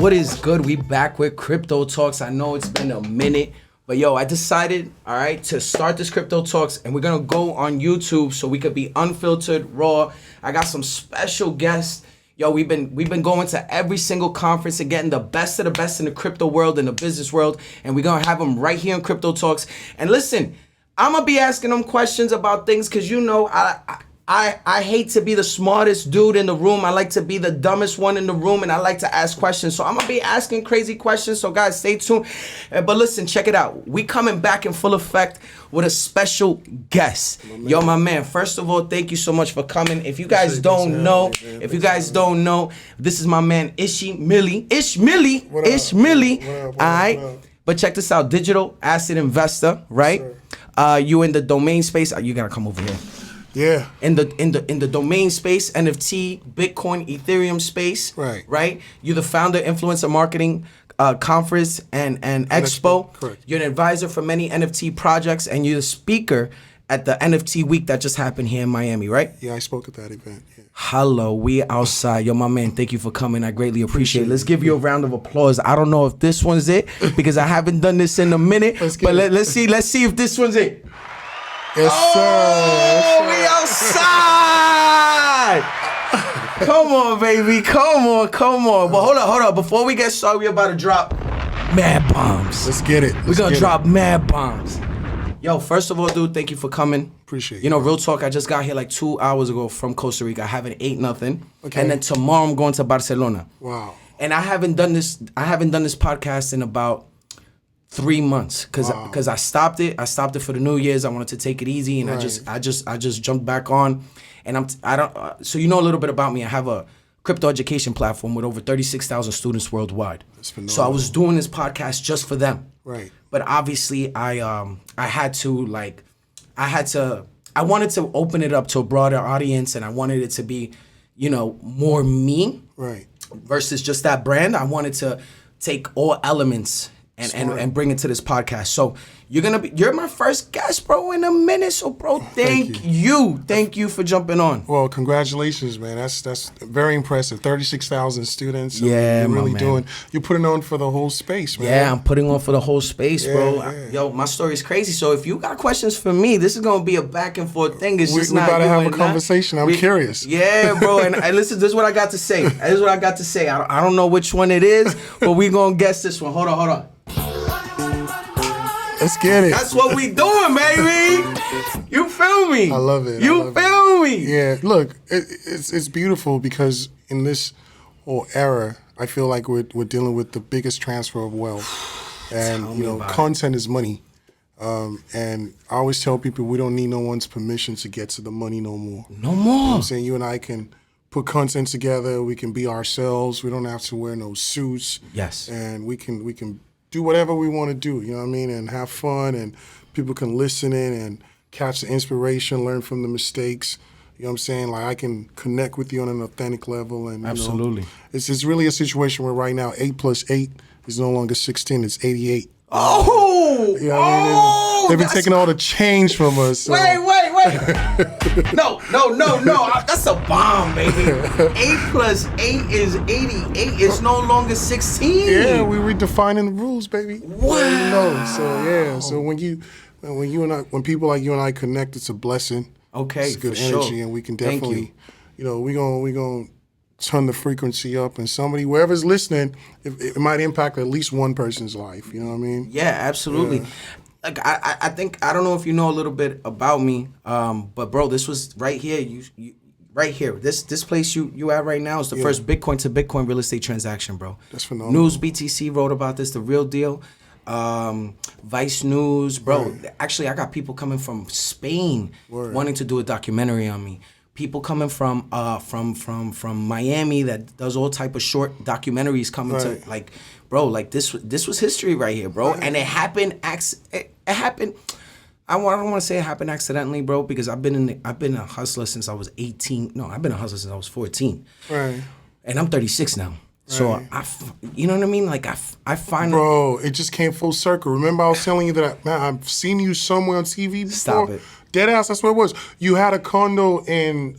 What is good? We back with Crypto Talks. I know it's been a minute, but yo, I decided, all right, to start this Crypto Talks, and we're gonna go on YouTube so we could be unfiltered, raw. I got some special guests. Yo, we've been going to every single conference and getting the best of the best in the crypto world and the business world, and we're gonna have them right here in Crypto Talks. And listen, I'm gonna be asking them questions about things because you know I hate to be the smartest dude in the room. I like to be the dumbest one in the room, and I like to ask questions. So I'm gonna be asking crazy questions. So guys, stay tuned. But listen, check it out. We coming back in full effect with a special guest. Yo, my man. First of all, thank you so much for coming. If you guys don't know, this is my man Ishmilly. Ishmilly. All right. But check this out. Digital asset investor, right? You in the domain space. You gotta come over here. Yeah. In the domain space, NFT, Bitcoin, Ethereum space. Right. You're the founder, influencer marketing conference and expo. Correct. You're an advisor for many NFT projects, and you're the speaker at the NFT week that just happened here in Miami, right? Yeah, I spoke at that event. Yeah. Hello, we outside. Yo, my man, thank you for coming. I greatly appreciate it. Let's give you a round of applause. I don't know if this one's it because I haven't done this in a minute. Let's see if this one's it. Yes, sir. We outside. Come on, baby. Come on. But hold on. Before we get started, we're about to drop mad bombs. Let's get it. We're going to drop mad bombs. Yo, first of all, dude, thank you for coming. Appreciate it. You know, real talk, I just got here like 2 hours ago from Costa Rica. I haven't ate nothing. Okay. And then tomorrow I'm going to Barcelona. Wow. And I haven't done this podcast in about 3 months because I stopped it. I stopped it for the New Year's. I wanted to take it easy, and I just jumped back on. And so you know a little bit about me. I have a crypto education platform with over 36,000 students worldwide. That's phenomenal. So I was doing this podcast just for them. Right. But obviously I wanted to open it up to a broader audience, and I wanted it to be, you know, more me. Right. Versus just that brand. I wanted to take all elements and bring it to this podcast. So you're my first guest, bro, in a minute. So, bro, thank you for jumping on. Well, congratulations, man. That's very impressive. 36,000 students. Yeah, you're really you're putting on for the whole space, man. Yeah, I'm putting on for the whole space, bro. Yeah. Yo, my story's crazy. So if you got questions for me, this is gonna be a back and forth thing. It's just we not. We gotta have a conversation. I'm curious. Yeah, bro. And listen, this is what I got to say. I don't know which one it is, but we gonna guess this one. Hold on. Let's get it. That's what we doing, baby. You feel me? I love it. You feel me? Yeah. Look, it's beautiful because in this whole era, I feel like we're dealing with the biggest transfer of wealth, and you know, content is money. And I always tell people we don't need no one's permission to get to the money no more. No more. You know what I'm saying? You and I can put content together. We can be ourselves. We don't have to wear no suits. Yes. And we can do whatever we want to do, you know what I mean, and have fun, and people can listen in and catch the inspiration, learn from the mistakes. You know what I'm saying? Like, I can connect with you on an authentic level. And absolutely. You know, it's really a situation where right now 8 + 8 is no longer 16, it's 88. Oh! You know what I mean? They've been taking all the change from us. So. Wait. No. That's a bomb, baby. 8 + 8 is 88. It's no longer 16. Yeah, we're redefining the rules, baby. Wow. You know, so yeah. So when people like you and I connect, it's a blessing. Okay, it's good for energy, sure. And we can definitely, you know, we gonna turn the frequency up, and somebody, wherever's listening, it might impact at least one person's life. You know what I mean? Yeah, absolutely. Yeah. Like I think, I don't know if you know a little bit about me, but bro, this was right here. You right here. This place you at right now is the first Bitcoin to Bitcoin real estate transaction, bro. That's phenomenal. News BTC wrote about this, The Real Deal. Vice News, bro. Right. Actually, I got people coming from Spain wanting to do a documentary on me. People coming from Miami that does all type of short documentaries coming to, like, bro, like this was history right here, bro. Right. And it happened. It happened. I don't want to say it happened accidentally, bro, because I've been a hustler since I was 18. No, I've been a hustler since I was 14. Right. And I'm 36 now. So you know what I mean? Like I find, bro, it just came full circle. Remember I was telling you that I've seen you somewhere on TV before. Stop it. Deadass, that's what it was. You had a condo in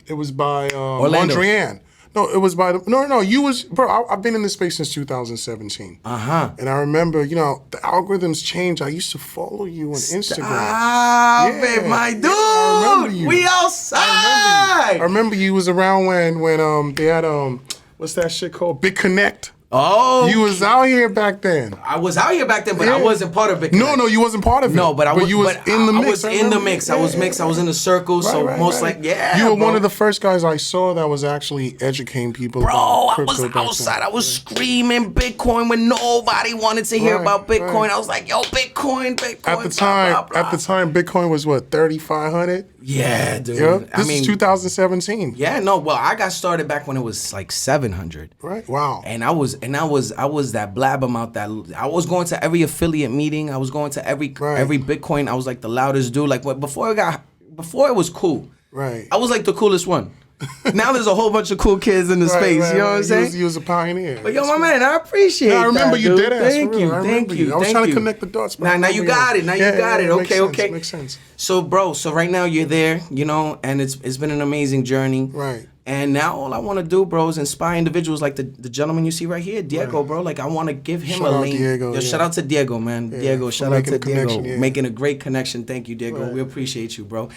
it was by Orlando. Mondrian. No, it was by the no. You was bro. I've been in this space since 2017. And I remember, the algorithms changed. I used to follow you on Instagram. It, my dude. I remember you. We outside. I remember you was around when they had what's that shit called? Big Connect. Oh, you was out here back then. I was out here back then, but I wasn't part of it. No, you wasn't part of it. No, but you was in the mix. I was in the mix. I was mixed. I was in the circle. You were one of the first guys I saw that was actually educating people. Bro, about I was outside. I was screaming Bitcoin when nobody wanted to hear about Bitcoin. I was like, yo, Bitcoin. At the time, Bitcoin was what, 3,500? Yeah, dude. Yeah? This is 2017. Yeah, no. Well, I got started back when it was like 700. Right. Wow. And I was that blabbermouth that I was going to every affiliate meeting. I was going to every Bitcoin. I was like the loudest dude. Like before it was cool. Right. I was like the coolest one. Now there's a whole bunch of cool kids in the space. You know what I'm saying? You was a pioneer. But my man, I appreciate that. I remember you did it. Thank you. I was trying to connect the dots. Now you got it. Okay. Makes sense. So, bro, right now you're there, and it's been an amazing journey. Right. And now all I want to do, bro, is inspire individuals like the gentleman you see right here, Diego, bro. Like I want to give him a link. Shout out to Diego, man. Yeah, Diego, shout out to Diego. Making a great connection. Thank you, Diego. Right. We appreciate you, bro.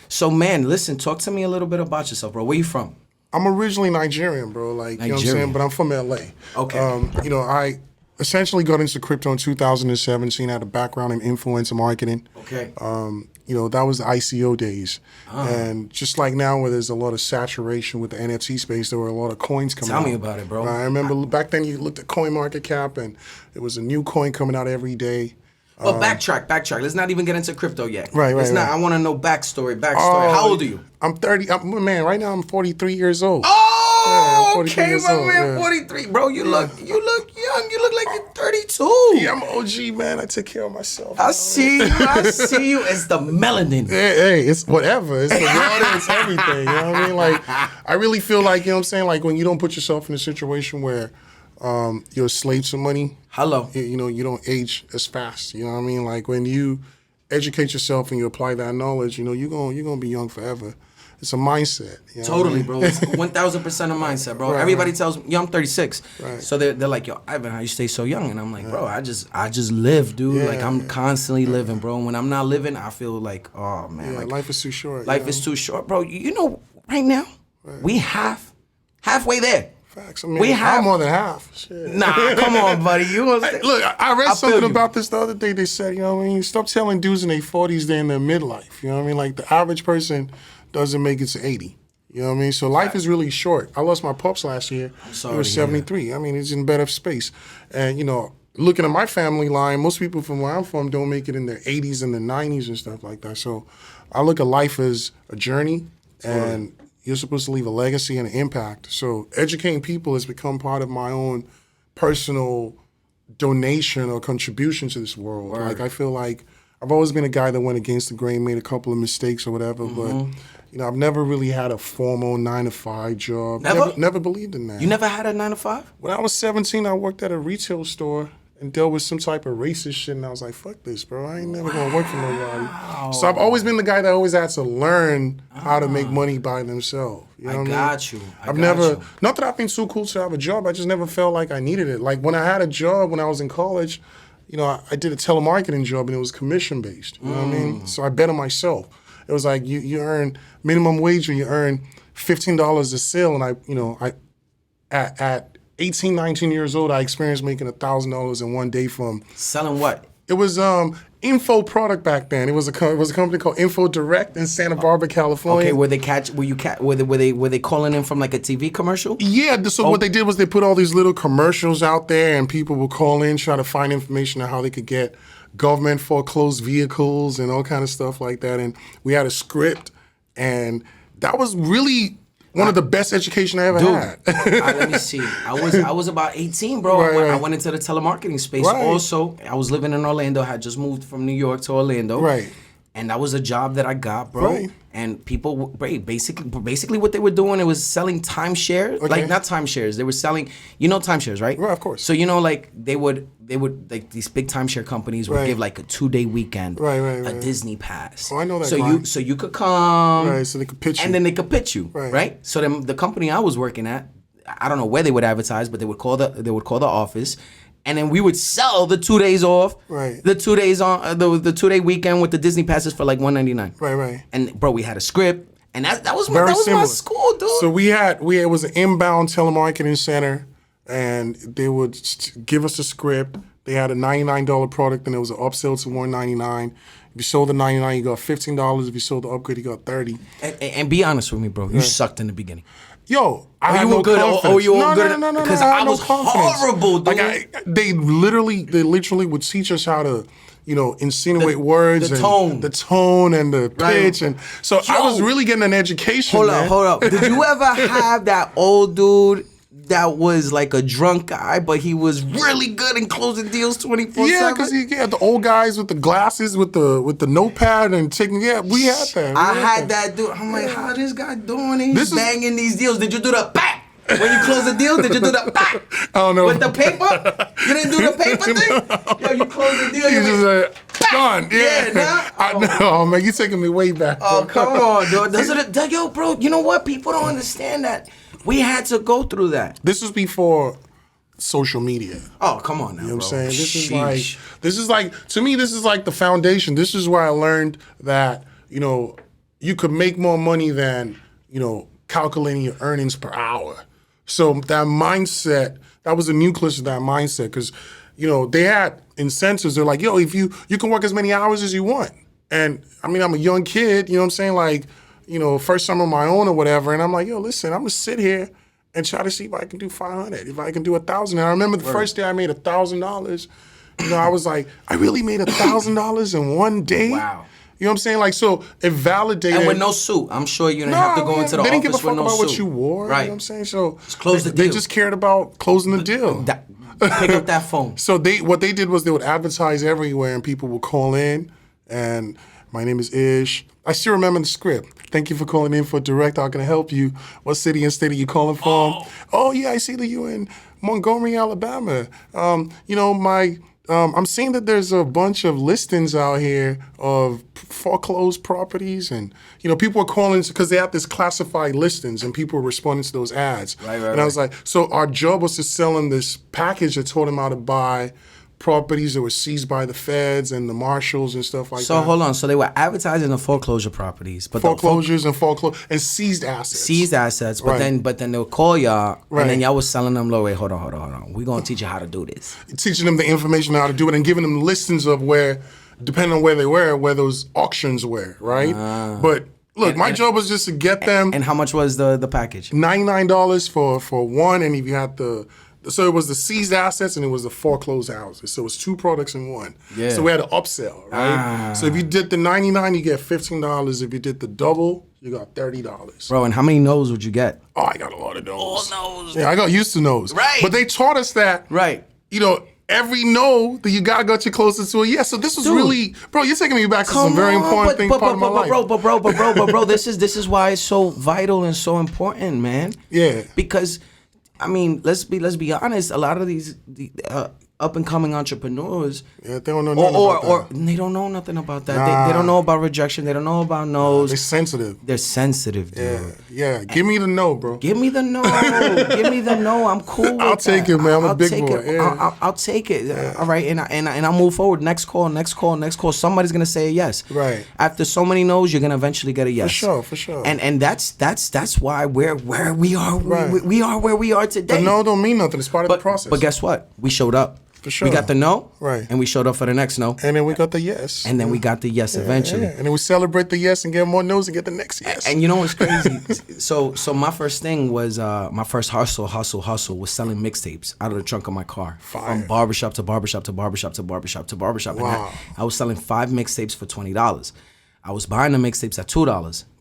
So, man, listen, talk to me a little bit about yourself, bro. Where you from? I'm originally Nigerian, bro. Like, you know what I'm saying? But I'm from LA. Okay. I essentially got into crypto in 2017. I had a background in influencer marketing. Okay. That was the ICO days. And just like now where there's a lot of saturation with the NFT space, there were a lot of coins coming out. Tell me about it, bro. I remember back then you looked at CoinMarketCap and there was a new coin coming out every day. Well, backtrack. Let's not even get into crypto yet. Right. I want to know backstory. How old are you? I'm 30. Right now I'm 43 years old. Oh, okay, my man, 43. Bro, you look young. You look like you're 32. Yeah, I'm OG, man. I take care of myself. I see you. It's the melanin. Hey, it's whatever. It's the water. It's everything. You know what I mean? Like, I really feel like, like when you don't put yourself in a situation where you're a slave to money. Hello. You don't age as fast. You know what I mean? Like when you educate yourself and you apply that knowledge, you're gonna be young forever. It's a mindset. Totally, bro. It's 1,000% a mindset, bro. Everybody tells me, I'm 36. Right. So they're like, yo, Ivan, how you stay so young? And I'm like, bro, I just live, dude. Like I'm constantly living, bro. And when I'm not living, I feel like, oh man, like life is too short. Life is too short, bro. Right now, we halfway there. Facts. I mean, I'm more than half. Shit. Nah, come on, buddy. Look, I read something about this the other day. They said, stop telling dudes in their 40s they're in their midlife. You know what I mean? Like the average person doesn't make it to 80. You know what I mean? So life is really short. I lost my pops last year. He was 73. I mean, he's in better space. And, looking at my family line, most people from where I'm from don't make it in their 80s and their 90s and stuff like that. So I look at life as a journey and you're supposed to leave a legacy and an impact. So educating people has become part of my own personal donation or contribution to this world. Word. Like I feel like I've always been a guy that went against the grain, made a couple of mistakes or whatever, but I've never really had a formal 9-to-5 job. Never believed in that. You never had a 9-to-5? When I was 17, I worked at a retail store and dealt with some type of racist shit, and I was like, fuck this, bro. I ain't never gonna work for nobody. So I've always been the guy that always had to learn how to make money by themselves. You know what I mean? I've never, not that I've been too cool to have a job, I just never felt like I needed it. Like when I had a job when I was in college, I did a telemarketing job and it was commission based. You know what I mean? So I bet on myself. It was like you earn minimum wage or you earn $15 a sale, and I at 18, 19 years old, I experienced making $1,000 in one day from selling what? It was Info Product back then. It was a company called Info Direct in Santa Barbara, California. Okay, were they calling in from like a TV commercial? Yeah. So what they did was they put all these little commercials out there, and people would call in, try to find information on how they could get government foreclosed vehicles and all kind of stuff like that. And we had a script, and that was really one of the best education I ever had. Let me see. I was about 18, bro. Right. I went into the telemarketing space. Right. Also, I was living in Orlando. I had just moved from New York to Orlando. Right. And that was a job that I got, bro. Right. And people, basically what they were doing, it was selling timeshare, like not timeshares. They were selling, timeshares, right? Right, of course. So like they would like these big timeshare companies would give like a 2-day weekend, a Disney pass. Oh, I know that. So you could come, right? So they could pitch you, and then they could pitch you, right? So then the company I was working at, I don't know where they would advertise, but they would call the office. And then we would sell the 2 days off, the 2 days on the 2-day weekend with the Disney passes for like $199. Right. And bro, we had a script, and that was my school, dude. So it was an inbound telemarketing center, and they would give us the script. They had a $99 product, and it was an upsell to $199. If you sold the $99, you got $15. If you sold the upgrade, you got $30. And be honest with me, bro. You sucked in the beginning. Yo, I had no confidence. Oh, you were good? No. Because I was horrible, dude. Like they literally would teach us how to, insinuate words, the tone and the pitch, and so I was really getting an education. Hold up. Did you ever have that old dude that was like a drunk guy, but he was really good in closing deals 24/7? Yeah, because he had the old guys with the glasses, with the notepad and taking. Yeah, we had that. I had that dude. I'm like, how this guy doing? He's banging these deals. Did you do the bang? When you close the deal, did you do the bang? I don't know. With the paper? You didn't do the paper thing? Yo, you close the deal. You just like, done. Yeah. I know, man. You taking me way back. Oh, come on, dude. Yo, bro, you know what? People don't understand that. We had to go through that. This was before social media. Oh, come on now, you know what I'm saying? Sheesh. This is like to me, this is like the foundation. This is where I learned that, you could make more money than, calculating your earnings per hour. So that mindset, that was the nucleus of that mindset. Because, they had incentives. They're like, yo, if you can work as many hours as you want. And I mean, I'm a young kid, you know what I'm saying? Like, first summer of my own or whatever. And I'm like, yo, listen, I'm going to sit here and try to see if I can do 500, if I can do 1,000. And I remember the first day I made $1,000, I was like, I really made $1,000 in one day? Wow. You know what I'm saying? Like, so it validated. And with no suit. I'm sure you didn't have to go into the office with no suit. They didn't give a fuck about what you wore. Right. You know what I'm saying? So just close the deal. They just cared about closing the deal. Pick up that phone. So what they did was they would advertise everywhere, and people would call in, and my name is Ish. I still remember the script. Thank you for calling in for direct. How can I help you? What city and state are you calling from? Oh yeah, I see that you're in Montgomery, Alabama. I'm seeing that there's a bunch of listings out here of foreclosed properties, and people are calling because they have this classified listings, and people are responding to those ads. Right. I was like, so our job was to sell them this package that taught them how to buy properties that were seized by the feds and the marshals and stuff like that. So hold on. So they were advertising the foreclosure properties, but foreclosures and seized assets. Seized assets, but then they'll call y'all, and then y'all was selling them low. Wait, hold on. We're gonna teach you how to do this. Teaching them the information on how to do it and giving them listings of where, depending on where they were, where those auctions were, right? But look, my job was just to get them. And how much was the package? $99 for one, and if you had so it was the seized assets and it was the foreclosed houses. So it was two products in one. Yeah. So we had an upsell, right? So if you did the $99, you get $15. If you did the double, you got $30. Bro, and how many no's would you get? Oh, I got a lot of no's. All no's. Yeah, I got used to no's. Right. But they taught us that. Right. Every no that you got you closer to a yes. So this was really, bro. You're taking me back to some very important things part of my life. Bro, this is why it's so vital and so important, man. Yeah. Because, I mean, let's be honest. A lot of these up and coming entrepreneurs, they don't know nothing about that. Or they don't know nothing about that. They don't know about rejection. They don't know about no's. They're sensitive. They're sensitive, dude. Yeah. Give me the no, bro. Give me the no. Give me the no. I'm cool with I'll take it, man. I'm a big boy. Yeah. I'll take it. Yeah. All right, and I'll move forward. Next call. Somebody's gonna say a yes. Right. After so many no's, you're gonna eventually get a yes. For sure. And that's why we're where we are. Right. We are where we are today. The no don't mean nothing. It's part of the process. But guess what? We showed up. For sure. We got the no, right, and we showed up for the next no, and then we got the yes, and then we got the yes eventually, and then we celebrate the yes and get more no's and get the next yes. And you know what's crazy? so my first thing was my first hustle was selling mixtapes out of the trunk of my car. Fire. From barbershop to barbershop to barbershop to barbershop to barbershop. Wow. And I was selling 5 mixtapes for $20. I was buying the mixtapes at $2,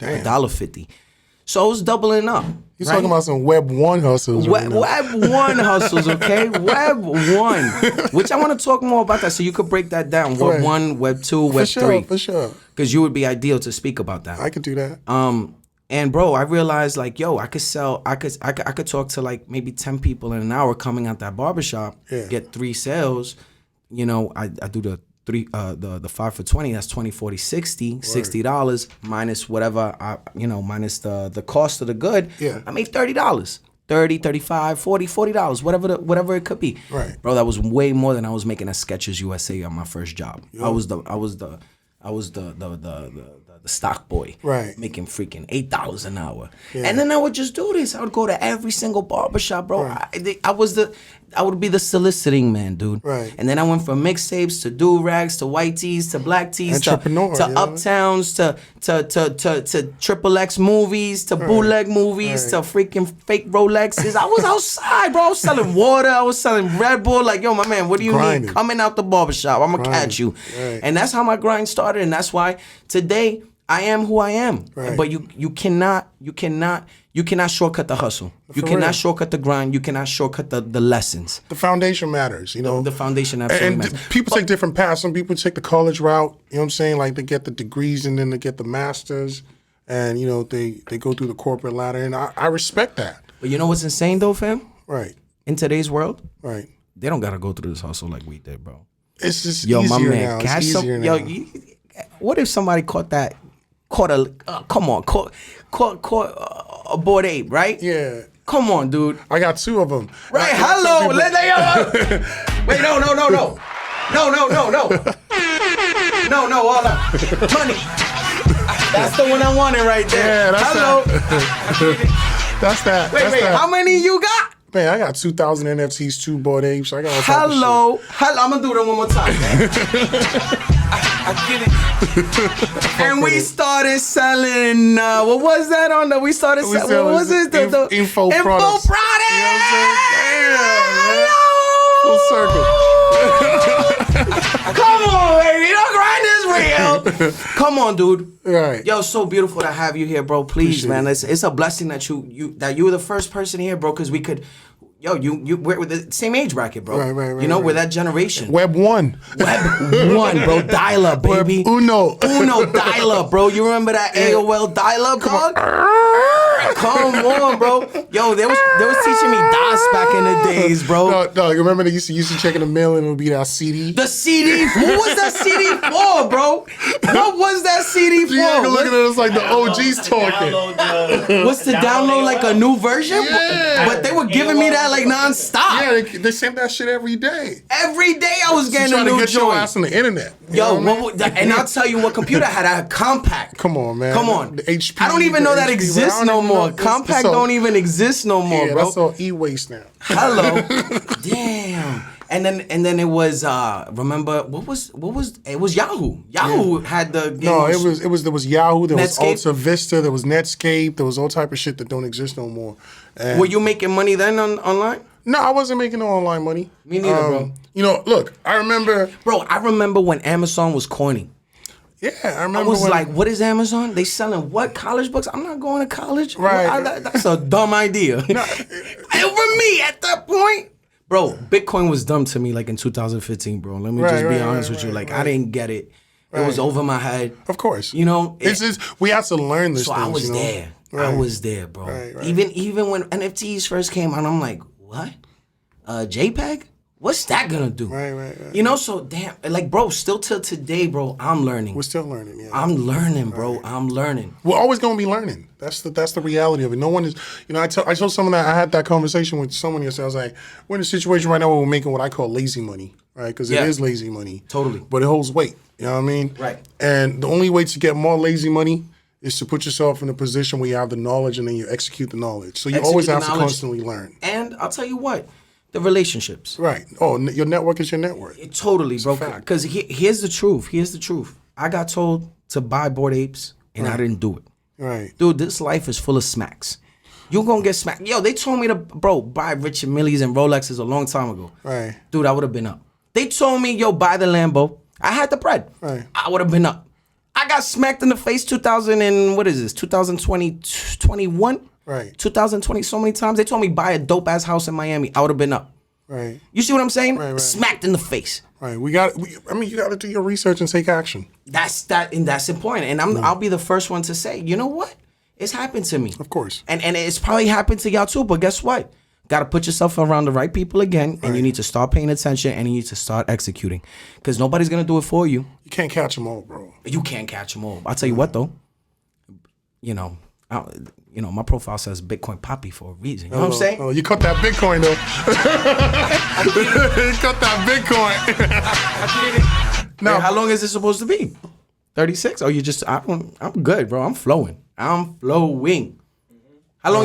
$1.50. So I was doubling up. You're talking about some Web 1 hustles. Web 1 hustles, okay? Web 1. Which I want to talk more about that so you could break that down. Web 1, Web 2, Web 3. For sure. Because you would be ideal to speak about that. I could do that. And bro, I realized like, yo, I could talk to like maybe 10 people in an hour coming out that barbershop, get 3 sales. You know, I do the 5 for 20, that's 20, 40, 60, $60 minus whatever, minus the cost of the good. Yeah. I made $30. 30, 35, 40, $40, whatever it could be. Right. Bro, that was way more than I was making at Skechers USA on my first job. Yo. I was the stock boy, right? Making freaking $8 an hour, and then I would just do this. I would go to every single barbershop, bro. Right. I would be the soliciting man, dude. Right. And then I went from mixtapes to do-rags to white tees to black tees to uptowns to triple X movies to bootleg movies to freaking fake Rolexes. I was outside, bro. I was selling water. I was selling Red Bull. Like, yo, my man, what do you need? Coming out the barbershop, I'm gonna catch you. Right. And that's how my grind started, and that's why today I am who I am. Right. But you cannot shortcut the hustle. You cannot shortcut the grind. You cannot shortcut the lessons. The foundation matters, you know. The foundation absolutely matters. People take different paths. Some people take the college route, you know what I'm saying? Like they get the degrees and then they get the masters and, you know, they go through the corporate ladder. And I respect that. But you know what's insane though, fam? Right. In today's world, right, they don't got to go through this hustle like we did, bro. It's just easier my man, now. It's easier now. What if somebody caught a bored ape, right? Yeah. Come on, dude. I got 2 of them. Right, hello. Wait, no. No, all up. Money. That's the one I wanted right there. Yeah, that's hello. That's that. Wait, how many you got? Man, I got 2,000 NFTs, 2 bored apes. I got all hello. I'm gonna do it one more time. I get it. And we started selling. What was that on the? We started selling. What was it? The info products. Info products. You know what I'm saying? Full circle. Come on, baby. The grind is real. Come on, dude. Right. Yo, so beautiful to have you here, bro. Please, man. It's a blessing that you were the first person here, bro, because we could. Yo, we're with the same age bracket, bro. Right. You know, we're that generation. Web 1. Web 1, bro. Dial-up, baby. Web Uno dial-up, bro. You remember that AOL dial-up, dog? Come on, bro. Yo, they was teaching me DOS back in the days, bro. No, you remember they used to check in the mail and it would be that CD? The CD? What was that CD for, bro? What was that CD for? Yeah, looking at us like the OGs talking. What's the download, like a new version? Yeah. But they were giving me that like nonstop. Yeah, they sent that shit every day. Every day I was getting a new joint. Trying to get your ass on the internet. And I'll tell you what computer I had a compact. Come on, man. Come on. The HP. I don't even know that exists no more. Compact don't even exist no more, bro. That's all e-waste now. Hello. Damn. And then it was remember what was it was Yahoo. Yahoo had the there was Yahoo, there was Netscape? Alta Vista, there was Netscape, there was all type of shit that don't exist no more. And were you making money then online? No, I wasn't making no online money. Me neither, bro. You know, look, I remember when Amazon was coining. Yeah, I remember. I was like, what is Amazon? They selling what? College books? I'm not going to college. Right. That's a dumb idea. Over me at that point. Bro, Bitcoin was dumb to me like in 2015, bro. Let me just be honest with you. Like, I didn't get it. It was over my head. Of course. You know? We have to learn this. So things, I was there. Right. I was there, bro. Right. Even when NFTs first came out, I'm like, what? JPEG? What's that gonna do? Right. You know, so damn, like, bro, still till today, bro, I'm learning. We're still learning, yeah. I'm learning, bro. Right. I'm learning. We're always gonna be learning. That's the reality of it. No one is, you know, I told someone that I had that conversation with someone yesterday. I was like, we're in a situation right now where we're making what I call lazy money, right? Because it is lazy money. Totally. But it holds weight. You know what I mean? Right. And the only way to get more lazy money is to put yourself in a position where you have the knowledge and then you execute the knowledge. So you always have to constantly learn. And I'll tell you what. The relationships. Right. Oh, your network is your network. Totally, bro. Because here's the truth. I got told to buy Bored Apes, and I didn't do it. Right. Dude, this life is full of smacks. You're going to get smacked. Yo, they told me to, buy Ishmillys and Rolexes a long time ago. Right. Dude, I would have been up. They told me, buy the Lambo. I had the bread. Right. I would have been up. I got smacked in the face 2000 and what is this? 2020, 21? Right. 2020 so many times. They told me buy a dope ass house in Miami. I would have been up. Right. You see what I'm saying? Right. Smacked in the face. Right. You got to do your research and take action. That's important. And I'll be the first one to say, you know what? It's happened to me. Of course. And it's probably happened to y'all too, but guess what? Got to put yourself around the right people again, and you need to start paying attention, and you need to start executing, because nobody's gonna do it for you. You can't catch them all, bro. You can't catch them all. I'll tell you what though. My profile says Bitcoin Poppy for a reason. You know what I'm saying? Oh, you cut that Bitcoin though. You cut that Bitcoin. Now, how long is this supposed to be? 36? Or you just? I'm good, bro. I'm flowing. How long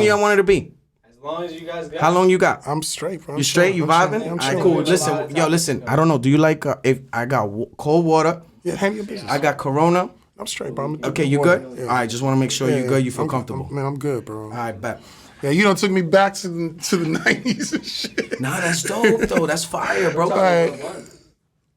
y'all want it to be? As long as you guys got. How long you got? I'm straight, bro. You straight? You vibing? All right, cool. Listen. I don't know. Do you like? If I got cold water? Yeah, handle your business. I got Corona. I'm straight, bro. Okay, you good? Yeah. All right, just want to make sure you're good. You feel comfortable. Man, I'm good, bro. All right, bet. Yeah, you done took me back to the 90s and shit. Nah, that's dope though. That's fire, bro.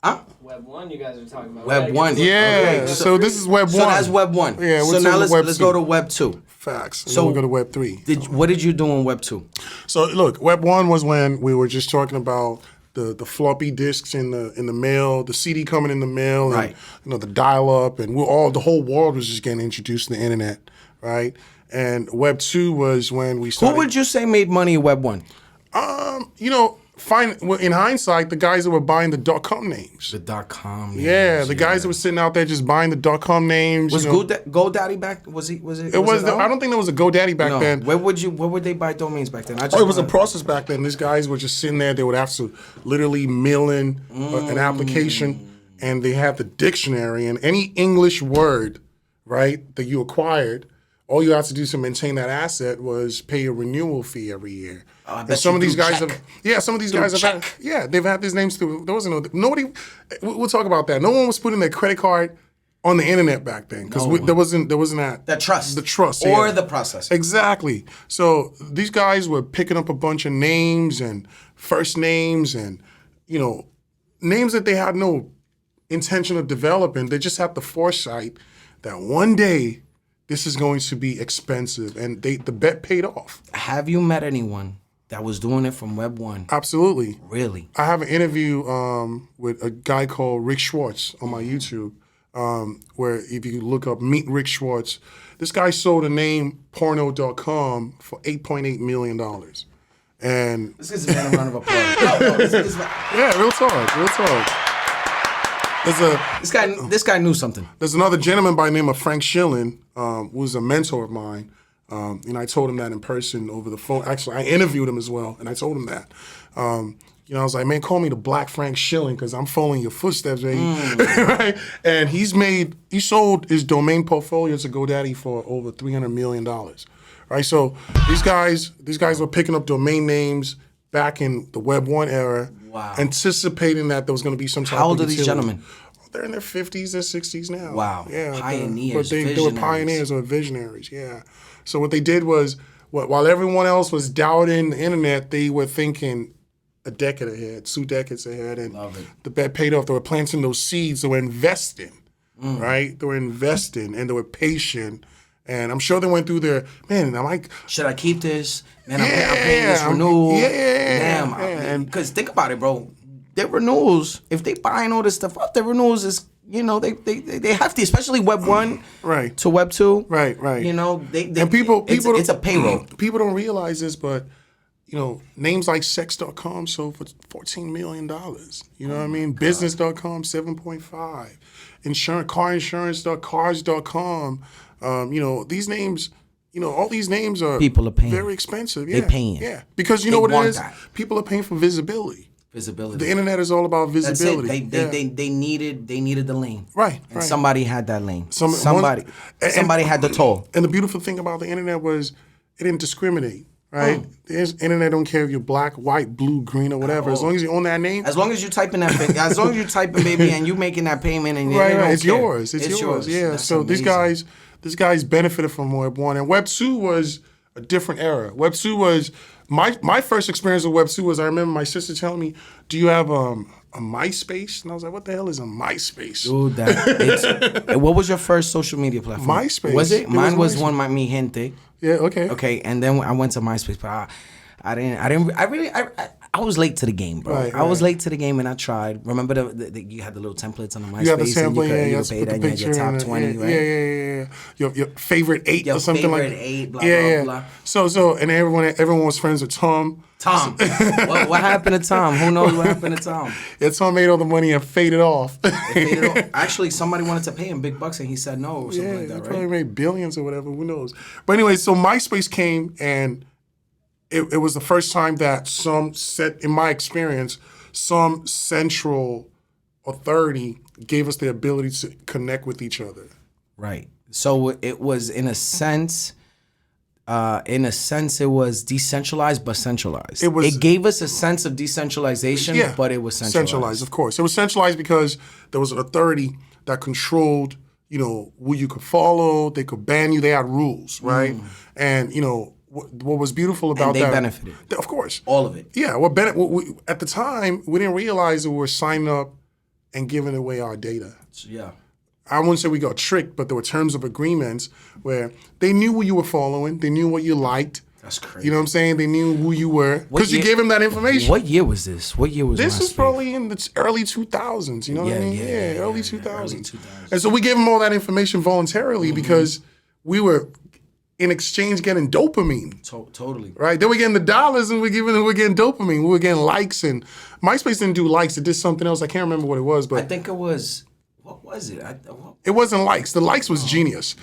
Huh? Web 1 you guys are talking about. Web 1. Yeah. Okay, so this is Web 1. So that's Web 1. Yeah. So now let's go to Web 2. Facts. So we go to Web 3. What did you do in Web 2? So look, Web 1 was when we were just talking about the floppy disks in the mail, the CD coming in the mail, right? And, the dial-up, and the whole world was just getting introduced to the internet, right? And Web 2 was when we started. Who would you say made money in Web 1? In hindsight, the guys that were buying the .com names. The .com names. Yeah, the guys that were sitting out there just buying the .com names. Was GoDaddy back? Was it? I don't think there was a GoDaddy back then. Where would they buy domains back then? It was a process back then. These guys were just sitting there. They would have to literally mail in an application, and they had the dictionary, and any English word, right, that you acquired, all you had to do to maintain that asset was pay a renewal fee every year. And some of these guys they've had these names too. There wasn't nobody. We'll talk about that. No one was putting their credit card on the internet back then because there wasn't that trust, the trust or the process. Exactly. So these guys were picking up a bunch of names and first names and names that they had no intention of developing. They just had the foresight that one day this is going to be expensive, and the bet paid off. Have you met anyone that was doing it from Web 1? Absolutely. Really? I have an interview with a guy called Rick Schwartz on my YouTube, where if you look up Meet Rick Schwartz, this guy sold a name, porno.com, for $8.8 million. And this is a man a round of applause. Yeah, real talk. This guy knew something. There's another gentleman by the name of Frank Schilling, who's a mentor of mine. I told him that in person over the phone. Actually, I interviewed him as well, and I told him that. I was like, man, call me the Black Frank Schilling because I'm following your footsteps, baby. Right? And he sold his domain portfolio to GoDaddy for over $300 million. Right? So these guys were picking up domain names back in the Web 1 era, anticipating that there was going to be some type of How old are these gentlemen? They're in their 50s, their 60s now. Wow. Yeah, pioneers, but they were pioneers or visionaries, yeah. So what they did was, while everyone else was doubting the internet, they were thinking a decade ahead, 2 decades ahead, and the bet paid off. They were planting those seeds. They were investing, right? They were investing, and they were patient. And I'm sure they went through their, man, I'm like, should I keep this? Man, I'm paying this renewal. Damn. Because think about it, bro. Their renewals, if they buying all this stuff up, their renewals is, they have to, especially Web 1 to Web 2. Right. It's a payroll. People don't realize this, but, names like sex.com sold for $14 million. You know what I mean? Business.com, 7.5. Cars.com. These names, all these names are people are paying. Very expensive. Yeah. They're paying. Yeah, because you know what it is? People are paying for visibility. Visibility. The internet is all about visibility. That's it. They needed the lane. Right. And somebody had that lane. Somebody had the toll. And the beautiful thing about the internet was it didn't discriminate. Right? The internet don't care if you're black, white, blue, green, or whatever. As long as you own that name. As long as you type in baby, and you making that payment, and right. It's yours. It's yours. Yeah. That's so amazing. these guys benefited from Web 1, and Web 2 was a different era. Web 2 was my first experience with Web 2 was I remember my sister telling me, "Do you have a MySpace, and I was like, what the hell is a MySpace? Dude, what was your first social media platform? MySpace. Was it? Mine was MySpace. one, Mi Gente. Yeah, okay. Okay, and then I went to MySpace, but I was late to the game, bro. Right, I was right. late to the game, and I tried. Remember you had the little templates on the MySpace, You have the sample, and you yeah, could pay put that, the and you had picture your top in it. 20, Yeah, right? yeah. Your favorite 8 Your or something like favorite that. 8, blah, yeah, blah, blah. So, and everyone was friends with Tom. Tom. what happened to Tom? Who knows what happened to Tom? Yeah, Tom made all the money and faded off. Actually, somebody wanted to pay him big bucks, and he said no or something like that, he right? probably made billions or whatever. Who knows? But anyway, so MySpace came, and it was the first time that in my experience, some central authority gave us the ability to connect with each other. Right. So it was in a sense, it was decentralized but centralized. It gave us a sense of decentralization, but it was centralized. Of course. It was centralized because there was an authority that controlled, who you could follow. They could ban you. They had rules, right? And what was beautiful about and they that? Benefited. Of course, all of it. Yeah. At the time, we didn't realize that we were signing up and giving away our data. Yeah. I wouldn't say we got tricked, but there were terms of agreements where they knew who you were following, they knew what you liked. That's crazy. You know what I'm saying? They knew who you were because you gave them that information. What year was this? What year was this? MySpace? Was probably in the early 2000s. You know what I mean? Early 2000s. Early 2000s. And so we gave them all that information voluntarily because we were in exchange getting dopamine. Totally. Right? Then we're getting the dollars and we're getting dopamine. We were getting likes, and MySpace didn't do likes. It did something else. I can't remember what it was, but I think it was. What was it? It wasn't likes. The likes was genius.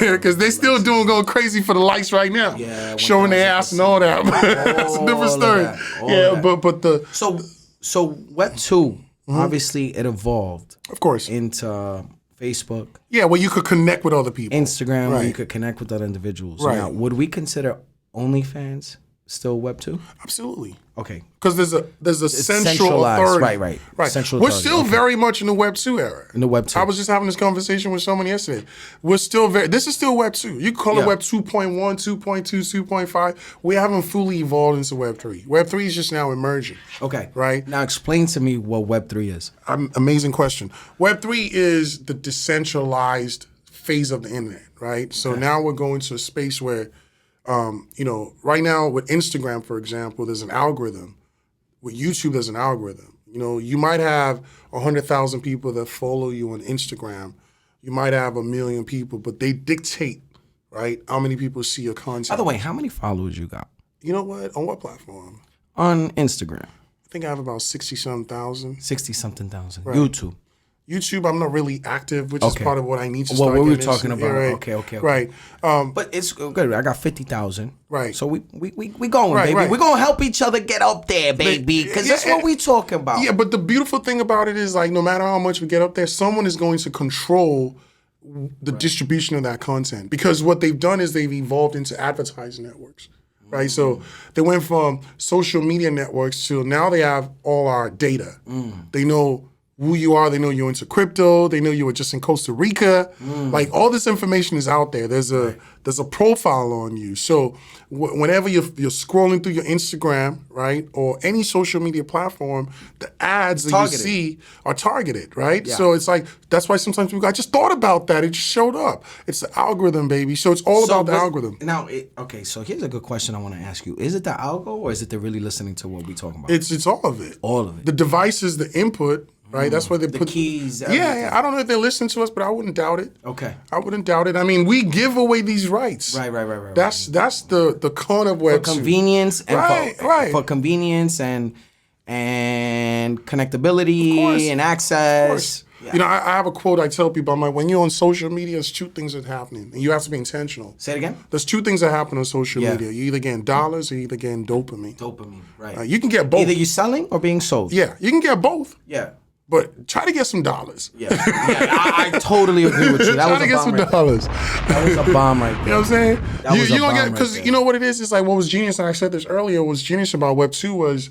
Because they still going crazy for the likes right now. Yeah, showing their ass and all that. That's a different story. But the so Web 2 obviously it evolved. Of course. Into Facebook. Yeah, where you could connect with other people. Instagram, where you could connect with other individuals. Right. Now, would we consider OnlyFans still Web 2? Absolutely. Okay. Because there's a central authority. Right. Central We're authority. still very much in the Web 2 era. In the Web 2. I was just having this conversation with someone yesterday. This is still Web 2. You can call it Web 2.1, 2.2, 2.5. We haven't fully evolved into Web 3. Web 3 is just now emerging. Okay. Right? Now explain to me what Web 3 is. Amazing question. Web 3 is the decentralized phase of the internet, right? So now we're going to a space where right now with Instagram, for example, there's an algorithm. With YouTube, there's an algorithm. You might have 100,000 people that follow you on Instagram. You might have 1 million people, but they dictate, right, how many people see your content. By the way, how many followers you got? You know what? On what platform? On Instagram. I think I have about 60-something thousand. 60-something thousand. Right. YouTube, I'm not really active, which is part of what I need to start what we were getting talking into. about. Yeah, right. Okay. Right. But it's good. I got 50,000. Right. So we going, baby. Right. We're going to help each other get up there, baby, because that's what we talking about. Yeah, but the beautiful thing about it is, like, no matter how much we get up there, someone is going to control the distribution of that content. Because what they've done is they've evolved into advertising networks. Right, so they went from social media networks to now they have all our data. They know who you are. They know you're into crypto. They know you were just in Costa Rica. Like, all this information is out there. There's a profile on you. So whenever you're scrolling through your Instagram, right, or any social media platform, the ads that you see are targeted, right? Yeah. So it's like, that's why sometimes people go, I just thought about that. It just showed up. It's the algorithm, baby. So it's all about the algorithm. Now, so here's a good question I want to ask you. Is it the algo or is it the really listening to what we're talking about? It's all of it. All of it. The device is the input. Right, that's why they the put keys. Yeah, I don't know if they listen to us, but I wouldn't doubt it. Okay, I wouldn't doubt it. I mean, we give away these rights. Right. That's the con of Web 2. For convenience and for convenience and connectability and access. Yeah. I have a quote I tell people. I'm like, when you're on social media, there's 2 things that are happening, and you have to be intentional. Say it again. There's 2 things that happen on social media. You're either getting dollars or you're either getting dopamine. Right. You can get both. Either you're selling or being sold. Yeah, you can get both. Yeah. But try to get some dollars. Yeah, I totally agree with you. That was a bomb right there. That was a bomb right there. You know what I'm saying? You're gonna get, because you know what it is? It's like, what was genius, and I said this earlier, what was genius about Web 2 was,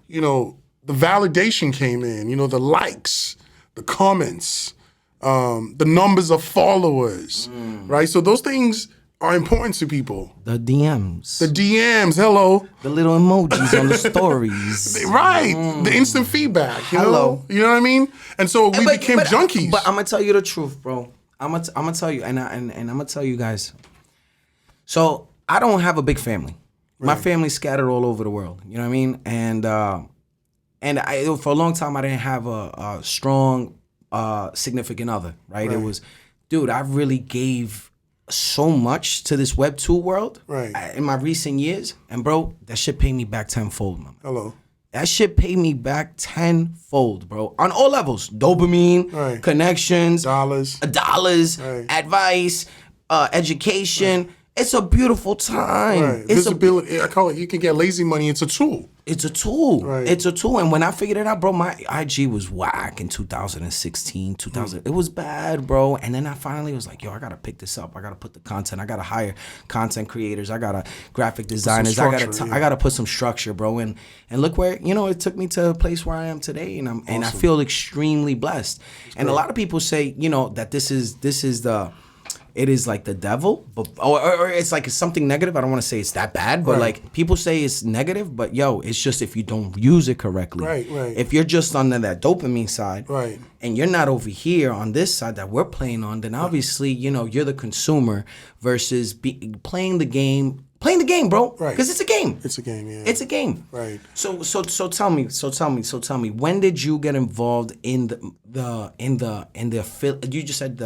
the validation came in, the likes, the comments, the numbers of followers, right? So those things are important to people. The DMs. The DMs, hello. The little emojis on the stories. Right. The instant feedback. You Hello. know? You know what I mean? And so we became junkies. But I'm gonna tell you the truth, bro. I'm gonna tell you, and I'm gonna tell you guys. So I don't have a big family. My family's scattered all over the world. You know what I mean? And for a long time I didn't have a strong significant other. Right? It was, dude, I really gave so much to this Web 2 world in my recent years, and bro, that shit paid me back tenfold, man. Hello. That shit paid me back tenfold, bro. On all levels. Dopamine, connections, dollars, advice, education. It's a beautiful time. It's visibility. I call it, you can get lazy money. It's a tool. It's a tool. It's a tool. And when I figured it out, bro, my IG was whack in 2016, 2000. It was bad, bro. And then I finally was like, yo, I got to pick this up. I got to put the content. I got to hire content creators. I got to graphic designers. I got to put some structure, bro. And look where, you know, it took me to a place where I am today. And I feel extremely blessed. And a lot of people say, you know, that this is it is like the devil, but or it's like it's something negative. I don't want to say it's that bad, but like people say it's negative, but yo, it's just if you don't use it correctly. Right. If you're just on that dopamine side, right, and you're not over here on this side that we're playing on, then obviously, you know, you're the consumer versus playing the game. Playing the game, bro. Right. Because it's a game. It's a game, yeah. It's a game. Right. So tell me, when did you get involved in the affiliate? You just said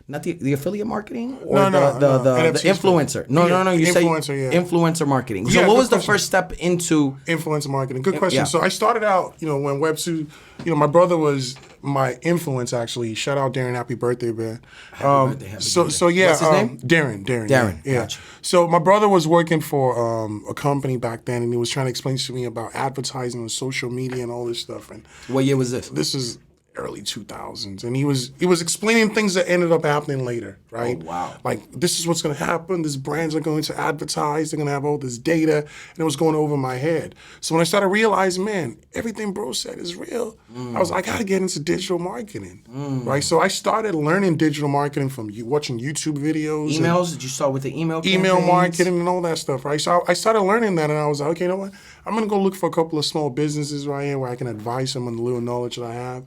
not the affiliate marketing or the influencer. No. You influencer, say influencer marketing. So what was the first step into influencer marketing? Good question. Yeah. So I started out, you know, when Web 2, you know, my brother was my influence actually. Shout out Darren, happy birthday, man. Happy birthday. So yeah, what's his name? Darren. Yeah. Gotcha. So my brother was working for a company back then, and he was trying to explain to me about advertising and social media and all this stuff. And what year was this? This is early 2000s, and he was explaining things that ended up happening later, right? Oh, wow. Like, this is what's going to happen. These brands are going to advertise. They're going to have all this data, and it was going over my head. So when I started realizing, man, everything bro said is real, I was like, I got to get into digital marketing, right? So I started learning digital marketing from watching YouTube videos. Emails? Did you start with the email marketing and all that stuff, right? So I started learning that, and I was like, okay, you know what? I'm going to go look for a couple of small businesses right here where I can advise them on the little knowledge that I have.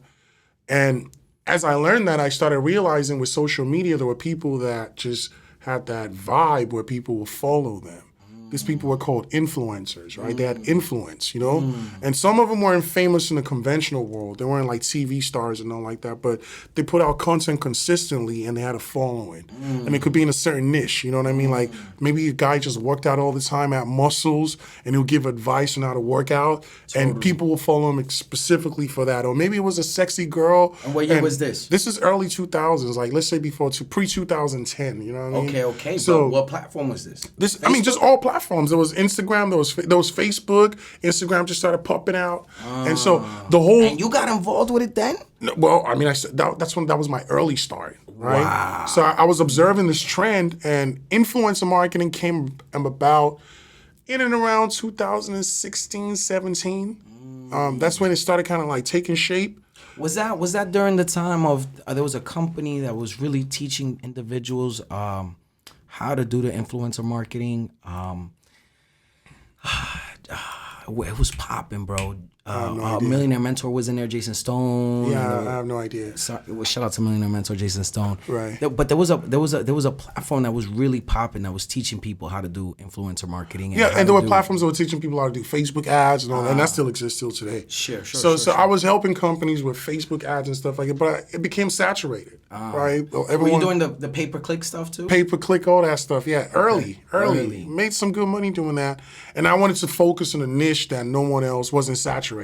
And as I learned that, I started realizing with social media, there were people that just had that vibe where people will follow them. These people were called influencers, right? They had influence, you know? And some of them weren't famous in the conventional world. They weren't like TV stars and all like that, but they put out content consistently and they had a following. And it could be in a certain niche, you know what I mean? Like maybe a guy just worked out all the time, had muscles, and he'll give advice on how to work out, and people will follow him specifically for that. Or maybe it was a sexy girl. And what year was this? This is early 2000s, like let's say pre-2010, you know what I mean? Okay. So what platform was this? I mean, just all platforms. There was Instagram, there was Facebook. Instagram just started popping out, and so the whole. And you got involved with it then? No, well, I mean, that was my early start, right? Wow. So I was observing this trend, and influencer marketing came about in and around 2016, 17. That's when it started kind of like taking shape. Was that during the time of there was a company that was really teaching individuals how to do the influencer marketing? It was popping, bro. Millionaire Mentor was in there, Jason Stone. Yeah, I have no idea. Shout out to Millionaire Mentor, Jason Stone. Right. But there was a platform that was really popping that was teaching people how to do influencer marketing. And there were platforms that were teaching people how to do Facebook ads and all that, and that still exists till today. Sure. So I was helping companies with Facebook ads and stuff like that, but it became saturated, right? Were you doing the pay-per-click stuff too? Pay-per-click, all that stuff, yeah. Early. Made some good money doing that. And I wanted to focus on a niche that no one else wasn't saturated.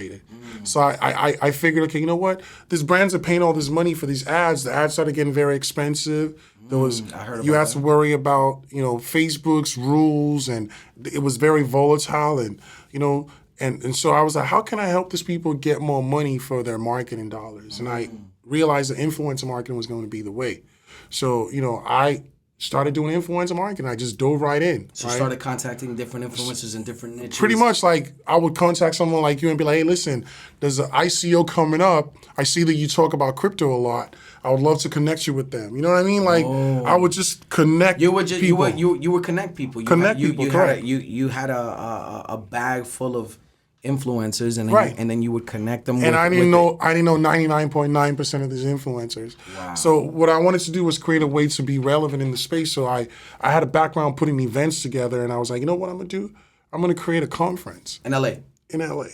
So I figured, okay, you know what? These brands are paying all this money for these ads. The ads started getting very expensive. You had to worry about, you know, Facebook's rules, and it was very volatile, and you know, and so I was like, how can I help these people get more money for their marketing dollars? And I realized that influencer marketing was going to be the way. So, you know, I started doing influencer marketing. I just dove right in. So right? started contacting different influencers in different niches. Pretty much, like, I would contact someone like you and be like, hey, listen, there's an ICO coming up. I see that you talk about crypto a lot. I would love to connect you with them. You know what I mean? Like, I would just connect people. You would connect people. Correct. You had a bag full of influencers, and then Right. and then you would connect them. And I didn't know 99.9% of these influencers. Wow. So what I wanted to do was create a way to be relevant in the space. So I had a background putting events together, and I was like, you know what I'm gonna do? I'm gonna create a conference in LA. In LA.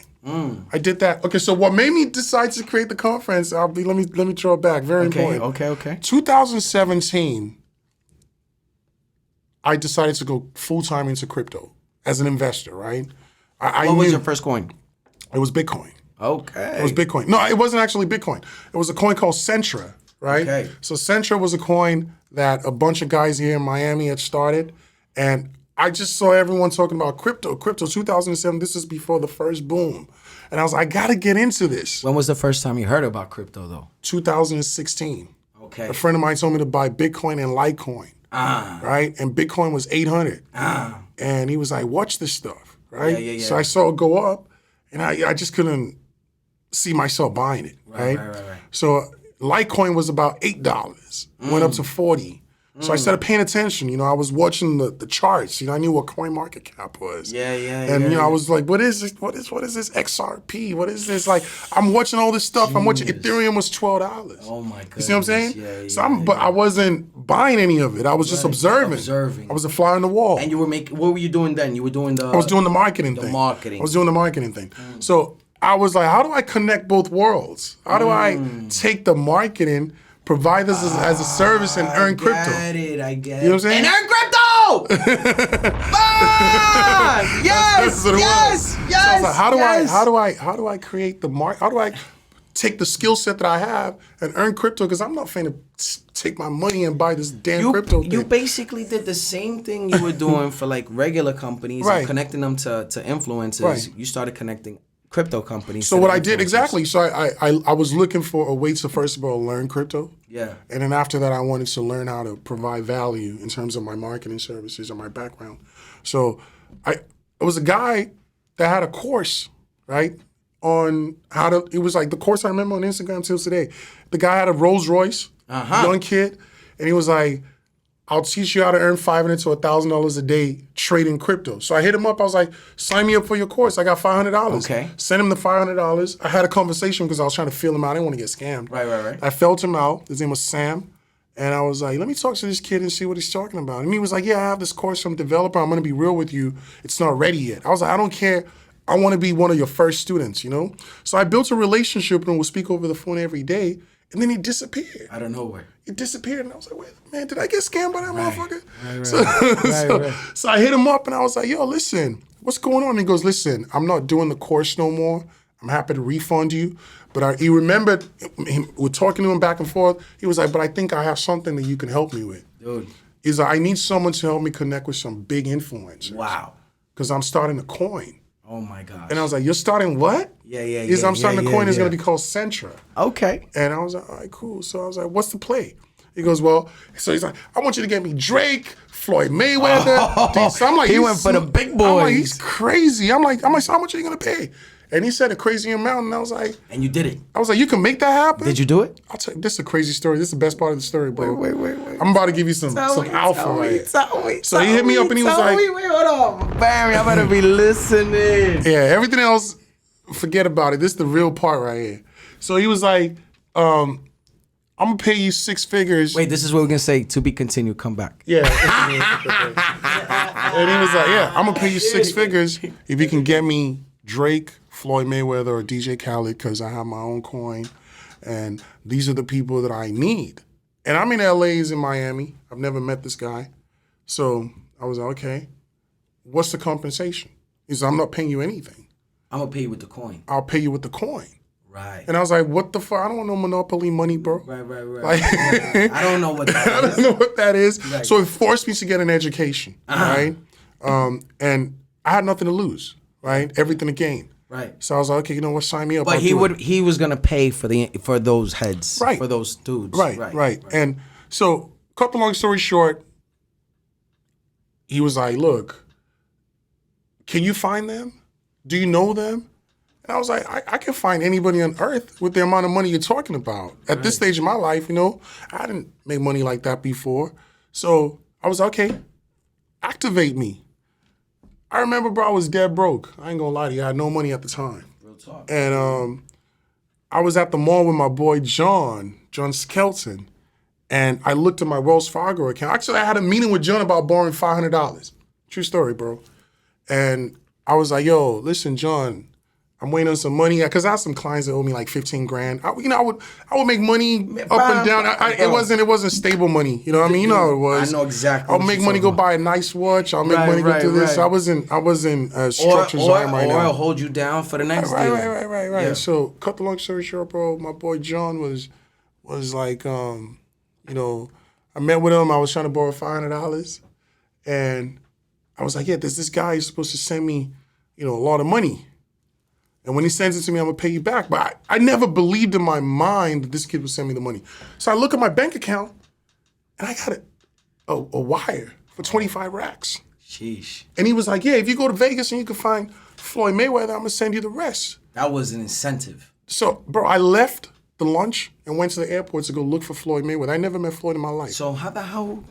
I did that. Okay, so what made me decide to create the conference? Let me throw it back. Very important. Okay. 2017, I decided to go full time into crypto as an investor. Right. What was your first coin? It was Bitcoin. Okay. It was Bitcoin. No, it wasn't actually Bitcoin. It was a coin called Centra, right? Okay. So Centra was a coin that a bunch of guys here in Miami had started, and I just saw everyone talking about crypto. 2007, this is before the first boom. And I was like, I gotta get into this. When was the first time you heard about crypto, though? 2016. Okay. A friend of mine told me to buy Bitcoin and Litecoin, right? And Bitcoin was 800. And he was like, watch this stuff, right? Yeah. So I saw it go up, and I just couldn't see myself buying it, right? Right. So Litecoin was about $8, went up to 40. So I started paying attention. You know, I was watching the charts. You know, I knew what CoinMarketCap was. Yeah. And I was like, what is this? What is this XRP? What is this? Like, I'm watching all this stuff. I'm watching Ethereum was $12. Oh my goodness. You see what I'm saying? But I wasn't buying any of it. I was just observing. I was a fly on the wall. And you were what were you doing then? You were doing I was doing the marketing thing. I was doing the marketing thing. So I was like, how do I connect both worlds? How do I take the marketing, provide this as a service, and earn crypto? I get it. You know what I'm saying? And earn crypto! Yes! So I was like, how do I create the market? How do I take the skill set that I have and earn crypto? Because I'm not finna take my money and buy this damn crypto thing. You basically did the same thing you were doing for like regular companies and connecting them to influencers. Right. You started connecting crypto companies. So what I did, exactly. So I was looking for a way to, first of all, learn crypto. Yeah. And then after that, I wanted to learn how to provide value in terms of my marketing services and my background. So it was a guy that had a course, right, on how to, it was like the course I remember on Instagram till today. The guy had a Rolls Royce, young kid, and he was like, I'll teach you how to earn $500 to $1,000 a day trading crypto. So I hit him up. I was like, sign me up for your course. I got $500. Okay. Send him the $500. I had a conversation because I was trying to feel him out. I didn't want to get scammed. Right. I felt him out. His name was Sam. And I was like, let me talk to this kid and see what he's talking about. And he was like, yeah, I have this course from a developer. I'm going to be real with you. It's not ready yet. I was like, I don't care. I want to be one of your first students, you know? So I built a relationship and would speak over the phone every day. And then he disappeared. Out of nowhere. He disappeared, and I was like, wait, man, did I get scammed by that motherfucker? Right. So I hit him up, and I was like, yo, listen, what's going on? And he goes, listen, I'm not doing the course no more. I'm happy to refund you. But he remembered, we're talking to him back and forth. He was like, but I think I have something that you can help me with. Dude. He's like, I need someone to help me connect with some big influencers. Wow. Because I'm starting a coin. Oh my gosh. And I was like, you're starting what? Yeah. He's like, I'm starting a coin. It's going to be called Centra. Okay. And I was like, all right, cool. So I was like, what's the play? He goes, well, so he's like, I want you to get me Drake, Floyd Mayweather. So I'm like, he went for the big boys. I'm like, he's crazy. I'm like, how much are you going to pay? And he said a crazy amount, and I was like... And you did it. I was like, you can make that happen? Did you do it? I'll tell you, this is a crazy story. This is the best part of the story, bro. Wait. I'm about to give you some alpha right here. Tell me. So he hit me up, and he was like... Wait, hold on. Barry, I better be listening. Yeah, everything else, forget about it. This is the real part right here. So he was like, I'm going to pay you 6 figures. Wait, this is what we're going to say. To be continued. Come back. Yeah. And he was like, yeah, I'm going to pay you 6 figures if you can get me Drake, Floyd Mayweather, or DJ Khaled, because I have my own coin. And these are the people that I need. And I'm in LA, he's in Miami. I've never met this guy. So I was like, okay, what's the compensation? He said, I'm not paying you anything. I'm going to pay you with the coin. I'll pay you with the coin. Right. And I was like, what the fuck? I don't want no monopoly money, bro. Right. Like, I don't know what that is. I don't know what that is. Right. So it forced me to get an education, right? And I had nothing to lose, right? Everything to gain. Right. So I was like, okay, you know what? Sign me up. But he was gonna pay for those heads, right? For those dudes, right. And so, cut the long story short, he was like, look, can you find them? Do you know them? And I was like, I can find anybody on earth with the amount of money you're talking about. At this stage of my life, I didn't make money like that before. So I was like, okay, activate me. I remember, bro, I was dead broke. I ain't gonna lie to you. I had no money at the time. Real talk. And I was at the mall with my boy John Skelton, and I looked at my Wells Fargo account. Actually, I had a meeting with John about borrowing $500. True story, bro. And I was like, yo, listen, John, I'm waiting on some money because I have some clients that owe me like 15 grand. I would make money up and down. It wasn't stable money. You know what I mean? You know how it was. I know exactly. I'll make money go buy a nice watch. I'll make money go do this. I wasn't structured as I am right now. Or I'll hold you down for the next deal. Right. Yeah. So cut the long story short, bro. My boy John was like, I met with him. I was trying to borrow $500, and I was like, yeah, there's this guy who's supposed to send me, a lot of money. And when he sends it to me, I'm gonna pay you back. But I never believed in my mind that this kid would send me the money. So I look at my bank account, and I got a wire for 25 racks. Sheesh. And he was like, yeah, if you go to Vegas and you can find Floyd Mayweather, I'm gonna send you the rest. That was an incentive. So, bro, I left the lunch and went to the airport to go look for Floyd Mayweather. I never met Floyd in my life. So how?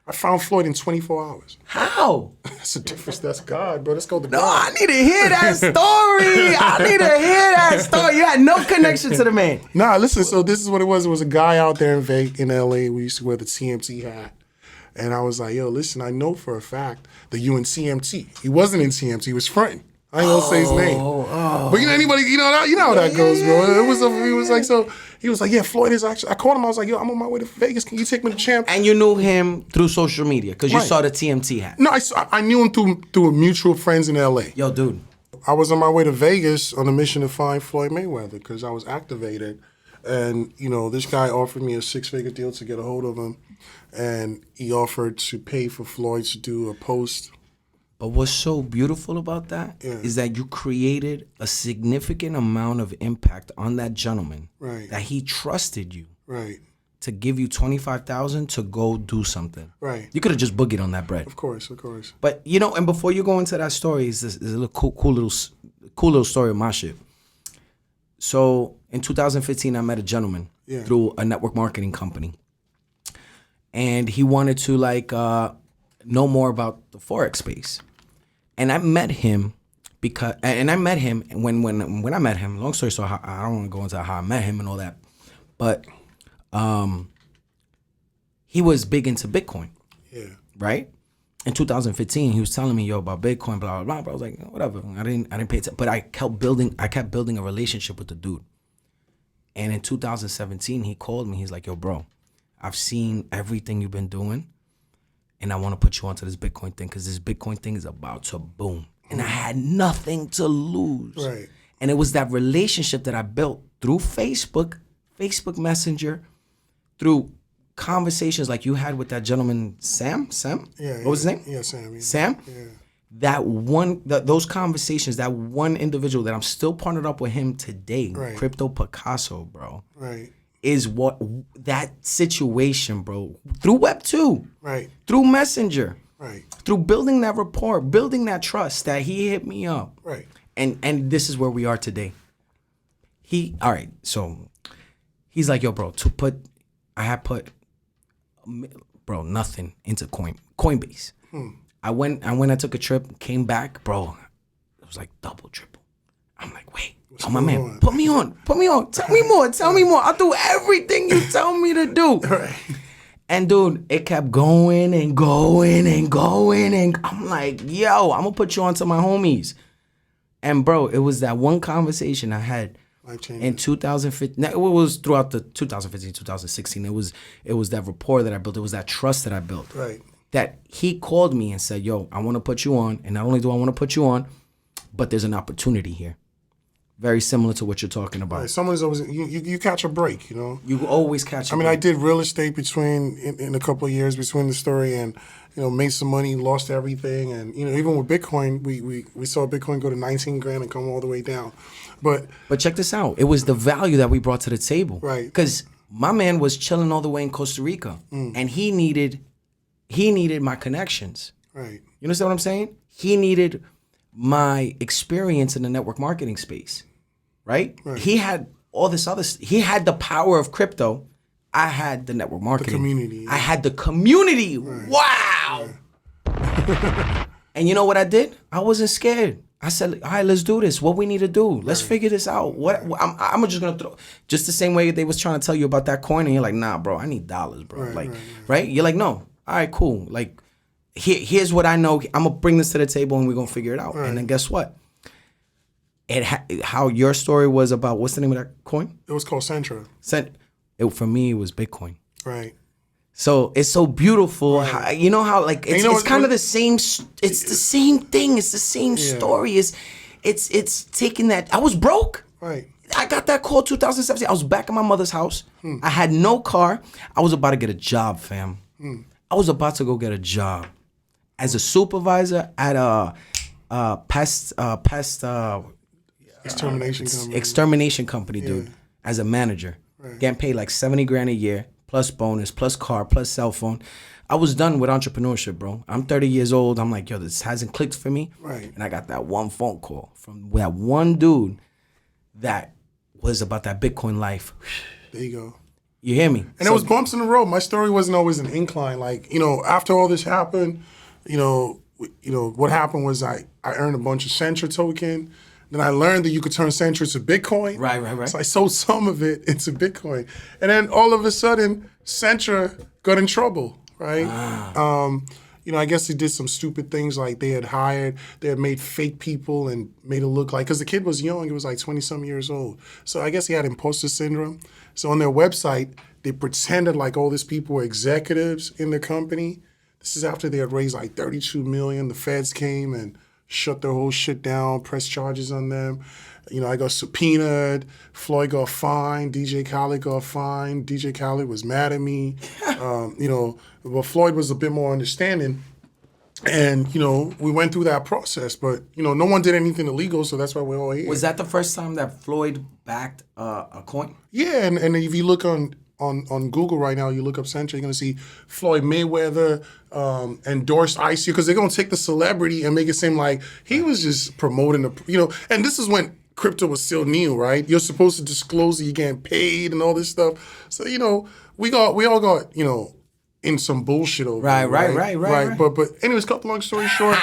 I found Floyd in 24 hours. How? That's a difference. That's God, bro. Let's go to God. No, I need to hear that story. You had no connection to the man. Nah, listen, so this is what it was. It was a guy out there in LA. We used to wear the TMT hat. And I was like, yo, listen, I know for a fact that you in CMT. He wasn't in CMT. He was fronting. I ain't gonna say his name. But anybody, you know how that goes, bro. He was like, yeah, Floyd is actually, I called him, I was like, yo, I'm on my way to Vegas. Can you take me to Champ? And you knew him through social media because you saw the TMT hat. No, I knew him through mutual friends in LA. Yo, dude. I was on my way to Vegas on a mission to find Floyd Mayweather because I was activated. And, this guy offered me a 6-figure deal to get a hold of him. And he offered to pay for Floyd to do a post. But what's so beautiful about that is that you created a significant amount of impact on that gentleman. Right. That he trusted you. Right. To give you $25,000 to go do something. Right. You could have just boogied on that bread. Of course. But and before you go into that story, is a little cool little story of my shit. So in 2015, I met a gentleman through a network marketing company, and he wanted to know more about the Forex space. And I met him when I met him, long story short, I don't want to go into how I met him and all that, but he was big into Bitcoin. Yeah. Right? In 2015, he was telling me, about Bitcoin, blah, blah, blah. But I was like, whatever. I didn't pay attention. But I kept building a relationship with the dude. And in 2017, he called me. He's like, yo, bro, I've seen everything you've been doing. And I want to put you onto this Bitcoin thing because this Bitcoin thing is about to boom. And I had nothing to lose. Right. And it was that relationship that I built through Facebook Messenger, through conversations like you had with that gentleman, Sam? Yeah. What was his name? Yeah, Sam. Yeah. Sam? Yeah. Those conversations, that one individual that I'm still partnered up with him today, right. Crypto Picasso, bro. Right. Is what that situation, bro, through Web 2, right, through Messenger, right, through building that rapport, building that trust that he hit me up, right, and this is where we are today. So he's like, yo, bro, I had put nothing into Coinbase. I took a trip, came back, bro, it was like double, triple. I'm like, wait. Oh, my man, put me on. Tell me more. I'll do everything you tell me to do. Right. And dude, it kept going and going and going. And I'm like, yo, I'm going to put you on to my homies. And bro, it was that one conversation I had in 2015. It was throughout the 2015, 2016. It was that rapport that I built. It was that trust that I built. Right. That he called me and said, yo, I want to put you on. And not only do I want to put you on, but there's an opportunity here. Very similar to what you're talking about. Right. Someone's always you catch a break, You always catch a break. I did real estate in a couple of years between the story and made some money, lost everything, and even with Bitcoin, we saw Bitcoin go to 19 grand and come all the way down. But check this out. It was the value that we brought to the table. Right. Because my man was chilling all the way in Costa Rica, and he needed he needed my connections. Right. You understand what I'm saying? He needed my experience in the network marketing space, right? He had all this other. He had the power of crypto. I had the network marketing. The community. Yeah. I had the community. Right. Wow. Yeah. And you know what I did? I wasn't scared. I said, all right, let's do this. What we need to do. Let's figure this out. What I'm just going to throw. Just the same way they was trying to tell you about that coin. And you're like, nah, bro, I need dollars, bro. Right? You're like, no. All right, cool. Like, here's what I know. I'm going to bring this to the table and we're going to figure it out. Right. And then guess what? How your story was about, what's the name of that coin? It was called Centra. For me, it was Bitcoin. Right. So it's so beautiful. Right. How, you know how like it's kind of the same. It's the same thing. It's the same story. It's taking that. I was broke. Right. I got that call 2017. I was back at my mother's house. I had no car. I was about to get a job, fam. I was about to go get a job as a supervisor at a pest extermination company, dude. As a manager, getting paid like $70,000 a year. Plus bonus, plus car, plus cell phone. I was done with entrepreneurship, bro. I'm 30 years old. I'm like, yo, this hasn't clicked for me. Right. And I got that one phone call from that one dude that was about that Bitcoin life. There you go. You hear me? And it was bumps in the road. My story wasn't always an incline. Like, after all this happened, what happened was I earned a bunch of Centra token. Then I learned that you could turn Centra to Bitcoin. Right. So I sold some of it into Bitcoin. And then all of a sudden, Centra got in trouble, right? I guess they did some stupid things like they had made fake people and made it look like, because the kid was young, he was like 20-some years old. So I guess he had imposter syndrome. So on their website, they pretended like all these people were executives in the company. This is after they had raised like $32 million. The feds came and shut their whole shit down, press charges on them. I got subpoenaed. Floyd got fined. DJ Khaled got fined. DJ Khaled was mad at me. But Floyd was a bit more understanding. And, we went through that process. But, no one did anything illegal, so that's why we're all here. Was that the first time that Floyd backed a coin? Yeah, and if you look on Google right now, you look up Centra, you're going to see Floyd Mayweather endorsed ICO, because they're going to take the celebrity and make it seem like he was just promoting and this is when crypto was still new, right? You're supposed to disclose that you're getting paid and all this stuff. So, we all got, in some bullshit over it. Right. But anyways, cut the long story short,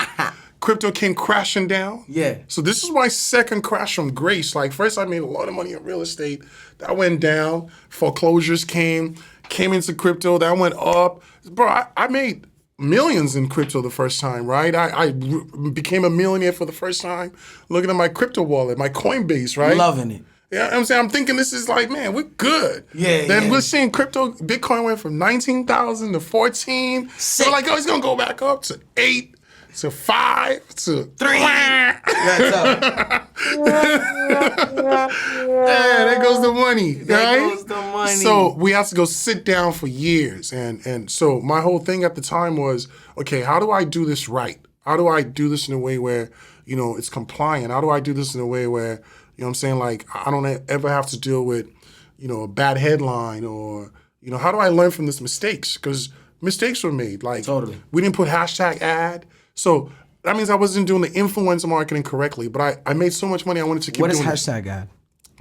crypto came crashing down. Yeah. So this is my second crash from grace. Like, first I made a lot of money in real estate. That went down. Foreclosures came into crypto. That went up. Bro, I made millions in crypto the first time, right? I became a millionaire for the first time looking at my crypto wallet, my Coinbase, right? Loving it. Yeah, I'm saying, I'm thinking this is like, man, we're good. Then we're seeing crypto, Bitcoin went from 19,000 to 14. So like, it's going to go back up to 8. To 5, to 3. That's up. There goes the money. There goes the money. So we have to go sit down for years. And so my whole thing at the time was, okay, how do I do this right? How do I do this in a way where, it's compliant? How do I do this in a way where, what I'm saying, like, I don't ever have to deal with, a bad headline or, how do I learn from these mistakes? Because mistakes were made. Like, totally. We didn't put hashtag ad. So that means I wasn't doing the influencer marketing correctly, but I made so much money I wanted to keep doing it. What is hashtag ad?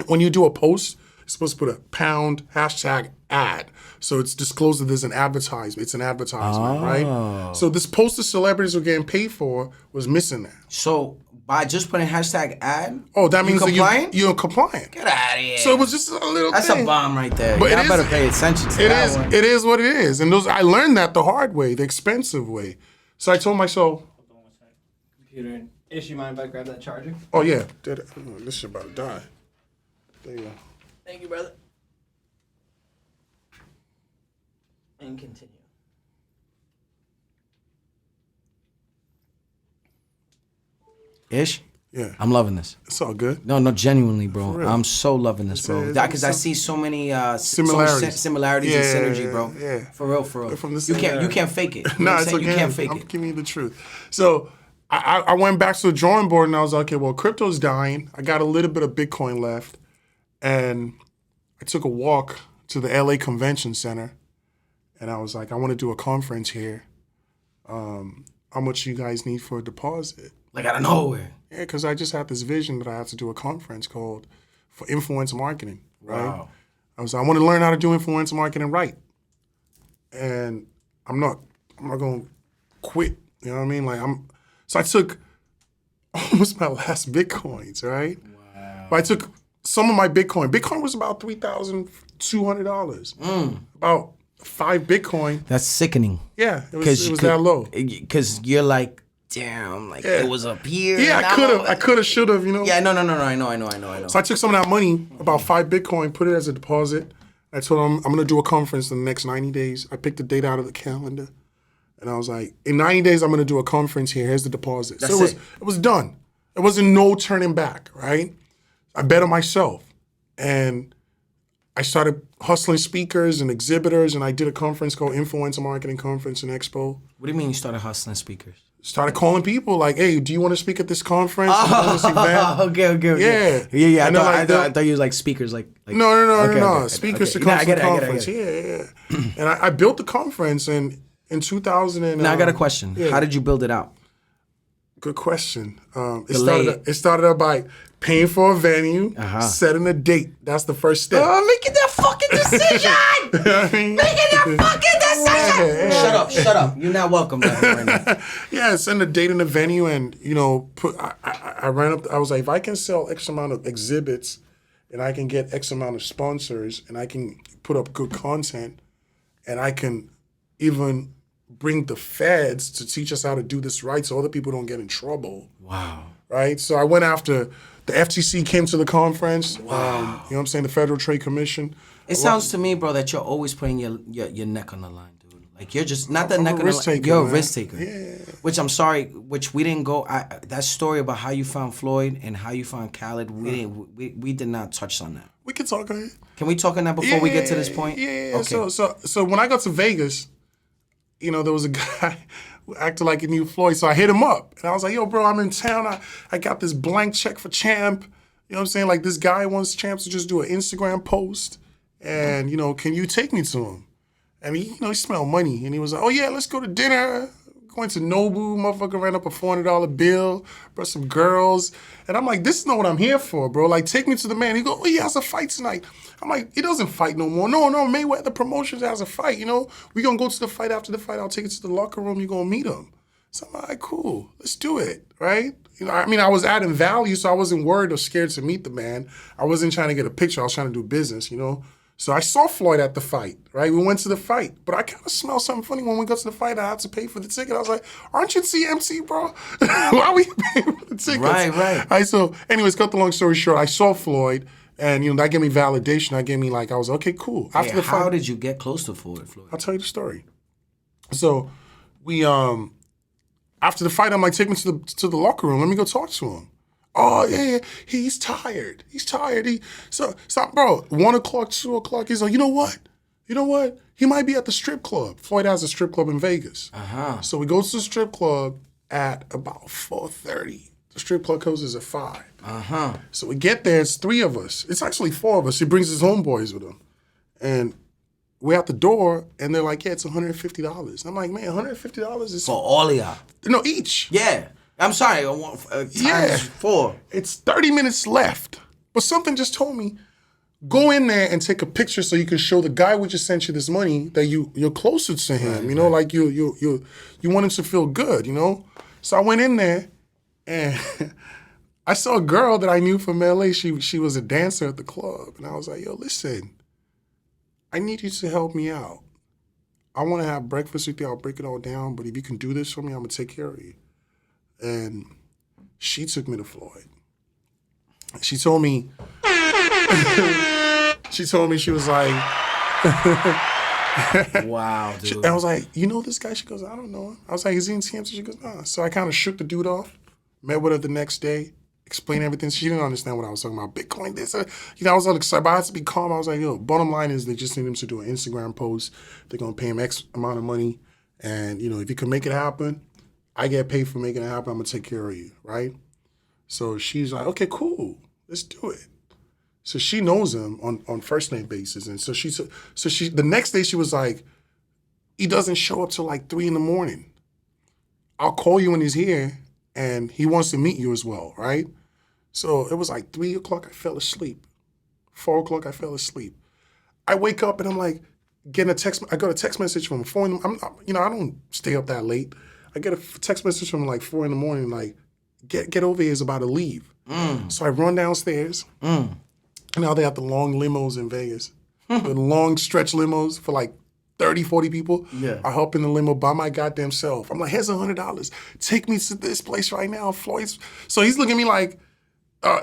When you do a post, you're supposed to put a pound hashtag ad. So it's disclosed that there's an advertisement. It's an advertisement, right? So this post the celebrities were getting paid for was missing that. So by just putting hashtag ad, that means that you're compliant. Get out of here. So it was just a little That's thing. a bomb right there. But I better pay attention to that one. It is what it is. And I learned that the hard way, the expensive way. So I told myself, hold on one second. Computer, Ish, you mind if I grab that charger? Oh yeah, this shit about to die. There you go. Thank you, brother. And continue. Ish? Yeah. I'm loving this. It's all good. No, genuinely, bro. I'm so loving this, bro. Because I see so many similarities and synergy, bro. Yeah. For real. From the You can't fake it. No, it's okay. You can't fake I'm it. giving you the truth. So I went back to the drawing board and I was like, okay, well, crypto's dying. I got a little bit of Bitcoin left. And I took a walk to the LA Convention Center. And I was like, I want to do a conference here. How much you guys need for a deposit? Like out of nowhere. Yeah, because I just had this vision that I had to do a conference called for influencer marketing, right? Wow. I want to learn how to do influencer marketing right. And I'm not going to quit, you know what I mean? So I took almost my last Bitcoins, right? Wow. But I took some of my Bitcoin. Bitcoin was about $3,200. About 5 Bitcoin. That's sickening. Yeah, it was that low. Because you're like, damn, like it was up here. Yeah, I could have, should have, you know. Yeah, no, I know. So I took some of that money, about 5 Bitcoin, put it as a deposit. I told them I'm going to do a conference in the next 90 days. I picked the date out of the calendar. And I was like, in 90 days, I'm going to do a conference here. Here's the deposit. That's so it was done. It wasn't no turning back, right? I bet on myself. And I started hustling speakers and exhibitors, and I did a conference called Influencer Marketing Conference and Expo. What do you mean you started hustling speakers? Started calling people like, hey, do you want to speak at this conference? This event? Okay. Yeah. I thought you was like speakers, like no. Speakers to come to the conference. Yeah. And I built the conference in 2000. Now I got a question. Yeah. How did you build it out? Good it started out by paying for a venue, setting a date. That's the first step. Making that fucking decision. Making that fucking decision. Yeah. Shut up. You're not welcome right now. Yeah, send a date in the venue, and I ran up. I was like, if I can sell X amount of exhibits, and I can get X amount of sponsors, and I can put up good content, and I can even bring the feds to teach us how to do this right so other people don't get in trouble. Wow. Right? So I went after the FTC came to the conference. Wow. You know what I'm saying? The Federal Trade Commission. It sounds to me, bro, that you're always putting your neck on the line, dude. Like you're just not the neck on the line. You're a risk taker. Yeah. Which I'm sorry, which we didn't go. That story about how you found Floyd and how you found Khaled, we did not touch on that. We can talk on it. Can we talk on that before we get to this point? Yeah. Okay. So when I got to Vegas, there was a guy who acted like he knew Floyd, so I hit him up. And I was like, yo, bro, I'm in town. I got this blank check for Champ. You know what I'm saying? Like, this guy wants Champ to just do an Instagram post. And, can you take me to him? And he smelled money. And he was like, oh, yeah, let's go to dinner. Going to Nobu, motherfucker ran up a $400 bill, brought some girls. And I'm like, this is not what I'm here for, bro. Like, take me to the man. He go, oh, he has a fight tonight. I'm like, he doesn't fight no more. No, Mayweather Promotions has a fight, We gonna go to the fight after the fight. I'll take it to the locker room. You gonna meet him. So I'm like, cool, let's do it, right? I was adding value, so I wasn't worried or scared to meet the man. I wasn't trying to get a picture. I was trying to do business, So I saw Floyd at the fight, right? We went to the fight, but I kind of smelled something funny when we got to the fight. I had to pay for the ticket. I was like, aren't you CMC, bro? Why are we paying for the tickets? Right. So anyways, cut the long story short, I saw Floyd, and, that gave me validation. That gave me, I was, okay, cool. After the fight, how did you get close to Floyd? I'll tell you the story. So we, after the fight, I'm like, take me to the locker room. Let me go talk to him. Oh, yeah, he's tired. So, bro, 1 o'clock, 2 o'clock, he's like, you know what? He might be at the strip club. Floyd has a strip club in Vegas. So we go to the strip club at about 4:30. The strip club closes at 5. So we get there, it's 3 of us. It's actually 4 of us. He brings his homeboys with him. And we're at the door, and they're like, yeah, it's $150. I'm like, man, $150 is... For all of y'all? No, each. Yeah. I'm sorry, times 4. It's 30 minutes left. But something just told me, go in there and take a picture so you can show the guy who just sent you this money that you're closer to him. Right, like you want him to feel good, So I went in there, and I saw a girl that I knew from LA. She was a dancer at the club. And I was like, yo, listen, I need you to help me out. I want to have breakfast with you. I'll break it all down. But if you can do this for me, I'm going to take care of you. And she took me to Floyd. She told me, she was like, wow, dude. And I was like, you know this guy? She goes, I don't know him. I was like, is he in Centra? She goes, nah. So I kind of shook the dude off, met with her the next day, explained everything. She didn't understand what I was talking about. Bitcoin, this. I was all excited, but I had to be calm. I was like, yo, bottom line is they just need him to do an Instagram post. They're going to pay him X amount of money. And, if you can make it happen, I get paid for making it happen. I'm going to take care of you, right? So she's like, okay, cool. Let's do it. So she knows him on first name basis. And so she the next day she was like, he doesn't show up till 3 a.m. I'll call you when he's here, and he wants to meet you as well, right? So it was like 3 o'clock, I fell asleep. 4 o'clock, I fell asleep. I wake up and I'm like, getting a text. I got a text message from 4 in the, I don't stay up that late. I get a text message from like 4 in the morning, like, get over here, is about to leave. So I run downstairs. Now they have the long limos in Vegas. The long stretch limos for like 30, 40 people. Yeah. I hop in the limo by my goddamn self. I'm like, here's $100. Take me to this place right now, Floyd's. So he's looking at me like,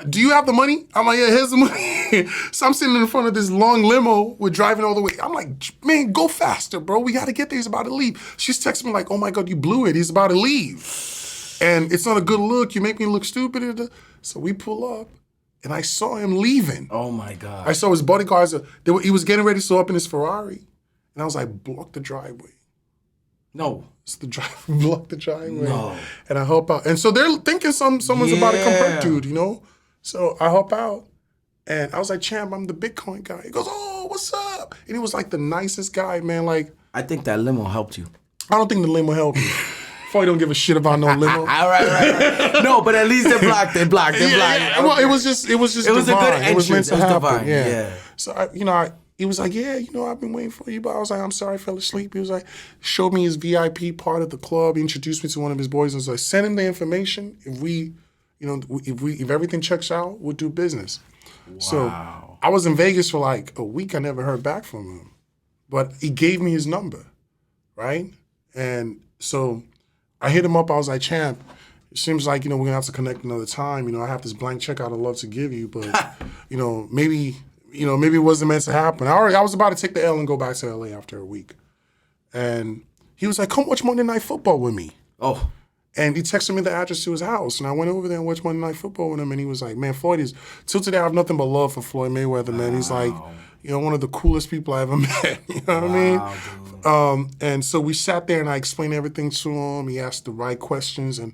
do you have the money? I'm like, yeah, here's the money. So I'm sitting in front of this long limo. We're driving all the way. I'm like, man, go faster, bro. We got to get there. He's about to leave. She's texting me like, oh my God, you blew it. He's about to leave. And it's not a good look. You make me look stupid. So we pull up, and I saw him leaving. Oh my God. I saw his bodyguards. He was getting ready to go up in his Ferrari. And I was like, block the driveway. No. So the driver blocked the driveway. No. And I help out. And so they're thinking someone's about to come hurt dude, you know? So I help out. And I was like, champ, I'm the Bitcoin guy. He goes, oh, what's up? And he was like the nicest guy, man. Like, I think that limo helped you. I don't think the limo helped me. Floyd don't give a shit about no limo. All right. No, but at least they blocked. Yeah. Well, it was just It was divine. a good entrance. It was meant to happen. Divine. Yeah. So he was like, yeah, I've been waiting for you. But I was like, I'm sorry, I fell asleep. He was like, showed me his VIP part of the club. He introduced me to one of his boys and was like, send him the information. If everything checks out, we'll do business. Wow. So I was in Vegas for like a week. I never heard back from him. But he gave me his number, right? And so I hit him up. I was like, champ, it seems like, we're going to have to connect another time. I have this blank check I'd love to give you, but, maybe it wasn't meant to happen. I was about to take the L and go back to LA after a week. And he was like, come watch Monday Night Football with me. Oh. And he texted me the address to his house. And I went over there and watched Monday Night Football with him. And he was like, man, till today, I have nothing but love for Floyd Mayweather, man. He's like, one of the coolest people I ever met. You know what I mean? And so we sat there and I explained everything to him. He asked the right questions. And,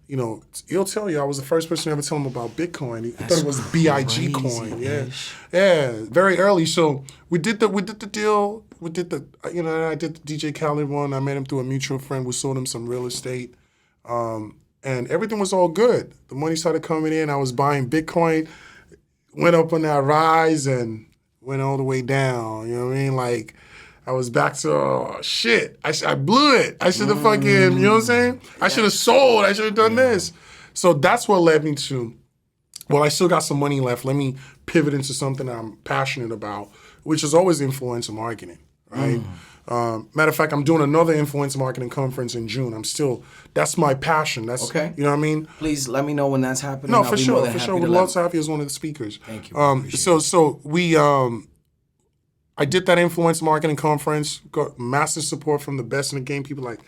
he'll tell you, I was the first person to ever tell him about Bitcoin. He thought it was BIG coin. Yeah, very early. So we did the deal. I did the DJ Khaled one. I met him through a mutual friend. We sold him some real estate. And everything was all good. The money started coming in. I was buying Bitcoin, went up on that rise and went all the way down. You know what I mean? Like, I was back to, oh, shit. I blew it. I should have fucking, you know what I'm saying? I should have sold. I should have done this. So that's what led me to, well, I still got some money left. Let me pivot into something I'm passionate about, which is always influencer marketing, right? Matter of fact, I'm doing another influencer marketing conference in June. That's my passion. That's, okay. You know what I mean? Please let me know when that's happening. No, for sure. We'd love to have you as one of the speakers. Thank you. So we, I did that influencer marketing conference, got massive support from the best in the game. People like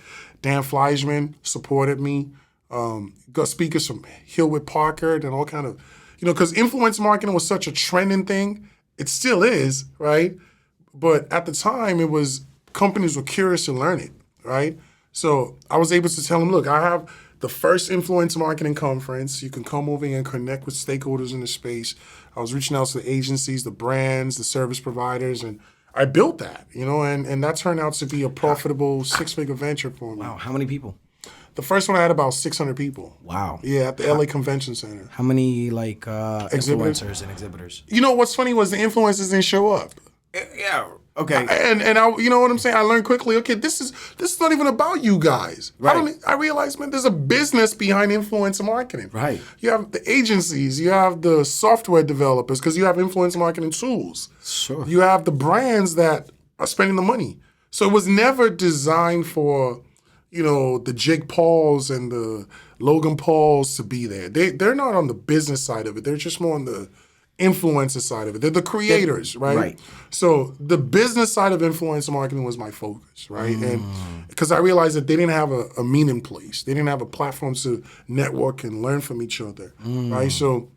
Dan Fleischman supported me. Got speakers from Hewlett Packard and all kind of, because influencer marketing was such a trending thing. It still is, right? But at the time, companies were curious to learn it, right? So I was able to tell them, look, I have the first influencer marketing conference. You can come over and connect with stakeholders in the space. I was reaching out to the agencies, the brands, the service providers, and I built that, and that turned out to be a profitable 6-figure venture for me. Wow, how many people? The first one I had about 600 people. Wow. Yeah, at the LA Convention Center. How many influencers and exhibitors? What's funny was the influencers didn't show up. Yeah. Okay. And I, you know what I'm saying? I learned quickly. Okay, this is not even about you guys. Right. I realized, man, there's a business behind influencer marketing. Right. You have the agencies. You have the software developers because you have influencer marketing tools. Sure. You have the brands that are spending the money. So it was never designed for, the Jake Pauls and the Logan Pauls to be there. They're not on the business side of it. They're just more on the influencer side of it. They're the creators, right? Right. So the business side of influencer marketing was my focus, right? And because I realized that they didn't have a meeting place. They didn't have a platform to network and learn from each other, right? So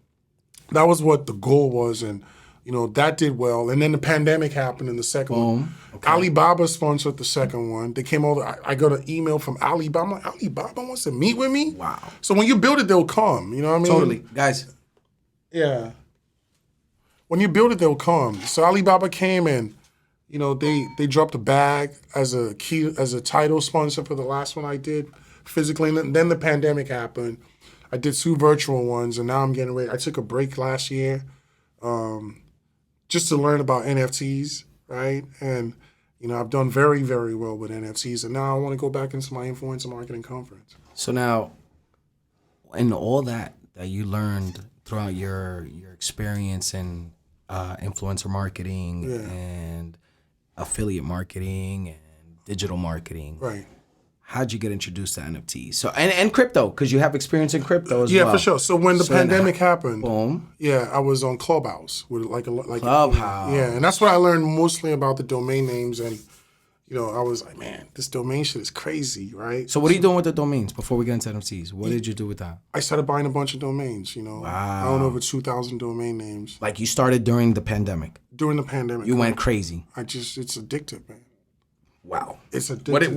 that was what the goal was. And, that did well. And then the pandemic happened in the second one. Okay. Alibaba sponsored the second one. They came over. I got an email from Alibaba. I'm like, Alibaba wants to meet with me? Wow. So when you build it, they'll come. You know what I mean? Totally. Guys. Yeah. When you build it, they'll come. So Alibaba came and, they dropped a bag as a title sponsor for the last one I did. physically. And then the pandemic happened. I did 2 virtual ones, and now I'm getting ready. I took a break last year just to learn about NFTs, right? And, I've done very, very well with NFTs, and now I want to go back into my influencer marketing conference. So now, in all that you learned throughout your experience in influencer marketing and affiliate marketing and digital marketing, right? How'd you get introduced to NFTs? So and crypto, because you have experience in crypto as well. Yeah, for sure. So when the pandemic happened, boom. Yeah, I was on Clubhouse with like Clubhouse. Yeah, and that's what I learned mostly about the domain names, and I was like, man, this domain shit is crazy, right? So what are you doing with the domains before we get into NFTs? What did you do with that? I started buying a bunch of domains. Wow. I own over 2,000 domain names. Like you started during the pandemic. During the pandemic, you went crazy. It's addictive, man. Wow. It's addictive.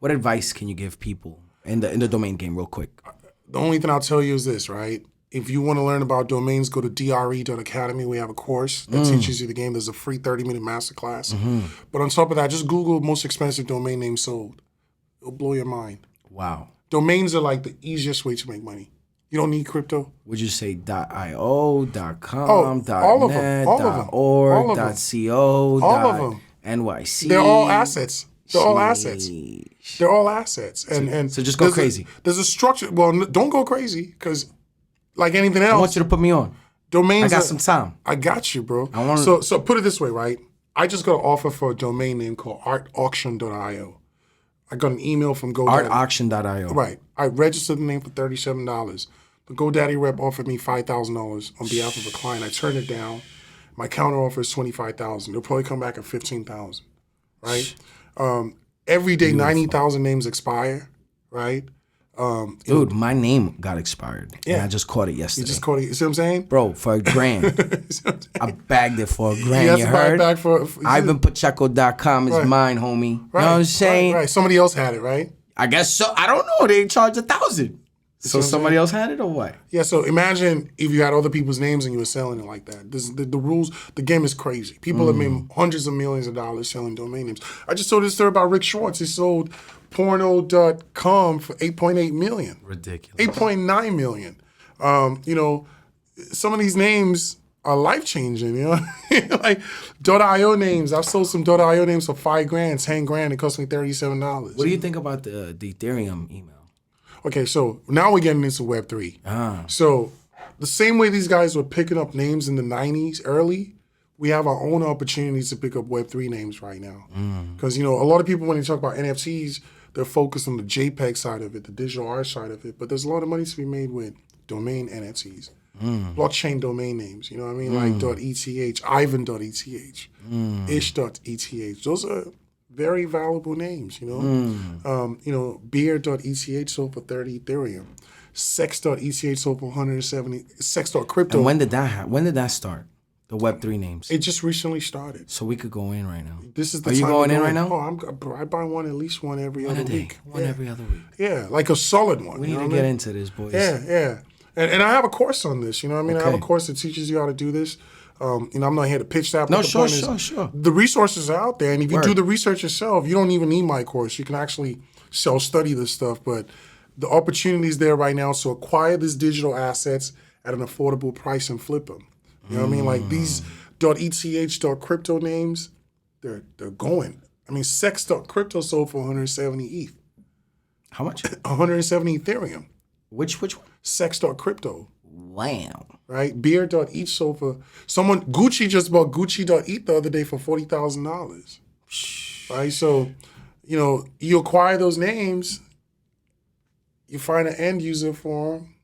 What advice can you give people in the domain game real quick? The only thing I'll tell you is this, right? If you want to learn about domains, go to dre.academy. We have a course that teaches you the game. There's a free 30-minute masterclass. But on top of that, just Google most expensive domain name sold. It'll blow your mind. Wow. Domains are like the easiest way to make money. You don't need crypto. Would you say .io, .com, all of .net, them, all of them, .org, all of them. .co, All of them. .nyc? They're all assets. They're all assets. They're all assets. And so just go crazy. There's a structure. Well, don't go crazy, because like anything else. I want you to put me on. Domains. I got some time. I got you, bro. I want So put it this way, right? I just got an offer for a domain name called artauction.io. I got an email from GoDaddy. Artauction.io. Right. I registered the name for $37. The GoDaddy rep offered me $5,000 on behalf of a client. I turned it down. My counter offer is $25,000. They'll probably come back at $15,000. Right? Every day, 90,000 names expire. Right? Dude, my name got expired. Yeah. And I just caught it yesterday. You just caught it. You see what I'm saying? Bro, for $1,000. I bagged it for $1,000. You heard? Back for IvanPacheco.com is mine, homie. Right. You know what I'm saying? Right. Somebody else had it, right? I guess so. I don't know. They charge $1,000. So somebody else had it or what? Yeah, so imagine if you had other people's names and you were selling it like that. The rules, the game is crazy. People have made hundreds of millions of dollars selling domain names. I just told this story about Rick Schwartz. He sold porno.com for $8.8 million. Ridiculous. $8.9 million. Some of these names are life-changing, like .io names. I've sold some .io names for $5,000, $10,000. It cost me $37. What do you think about the Ethereum email? Okay, so now we're getting into Web3. So the same way these guys were picking up names in the 90s early, we have our own opportunities to pick up Web3 names right now. Because, a lot of people, when they talk about NFTs, they're focused on the JPEG side of it, the digital art side of it. But there's a lot of money to be made with domain NFTs, blockchain domain names. You know what I mean? Like .eth, Ivan.eth, Ish.eth. Those are very valuable names, beer.eth sold for 30 Ethereum. Sex.eth sold for 170. Sex.crypto. And when did that start? The Web3 names. It just recently started. So we could go in right now. This is the Are you time going to in go right now? Oh, I buy one, at least one every other week. One every other week. Yeah, like a solid one. We need to get into this, boys. Yeah. And I have a course on this, I Okay. have a course that teaches you how to do this. I'm not here to pitch that. No, but sure. The resources are out there, and if you do the research yourself, you don't even need my course. You can actually self-study this stuff. But the opportunities there right now, so acquire these digital assets at an affordable price and flip them. You know what I mean? Like these .eth.crypto names, they're going. I mean, sex.crypto sold for 170 ETH. How much? 170 Ethereum. Which one? Sex.crypto. Wow. Right? Beer.eth sold for Gucci just bought Gucci.eth the other day for $40,000. Right? So, you acquire those names, you find an end user for them,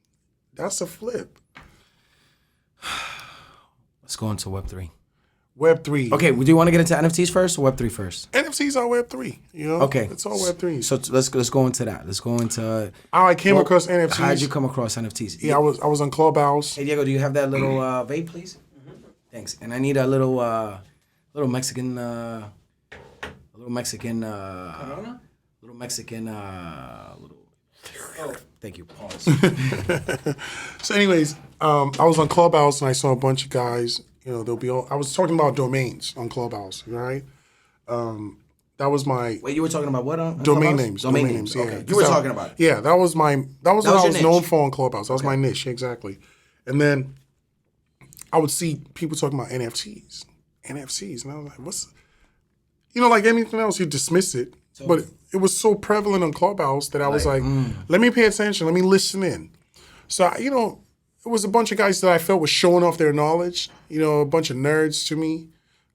that's a flip. Let's go into Web3. Web3. Okay, do you want to get into NFTs first or Web3 first? NFTs are Web3, Okay. It's all Web3. So let's go into that. Let's go into how I came across NFTs. How did you come across NFTs? Yeah, I was on Clubhouse. Hey Diego, do you have that little vape, please? Thanks. And I need a little Mexican Corona? Thank you. Pause. So anyways, I was on Clubhouse and I saw a bunch of guys, I was talking about domains on Clubhouse, right? That was my Wait, you were talking about what on domain Clubhouse? names. Domain names. Yeah. Okay, you were talking about it. Yeah, that was what I was was your known niche. for on Clubhouse. That was my niche, exactly. And then I would see people talking about NFTs, and I was like, what's, like anything else, you dismiss it, but it was so prevalent on Clubhouse that I was like, let me pay attention, let me listen in. So it was a bunch of guys that I felt was showing off their knowledge, a bunch of nerds to me.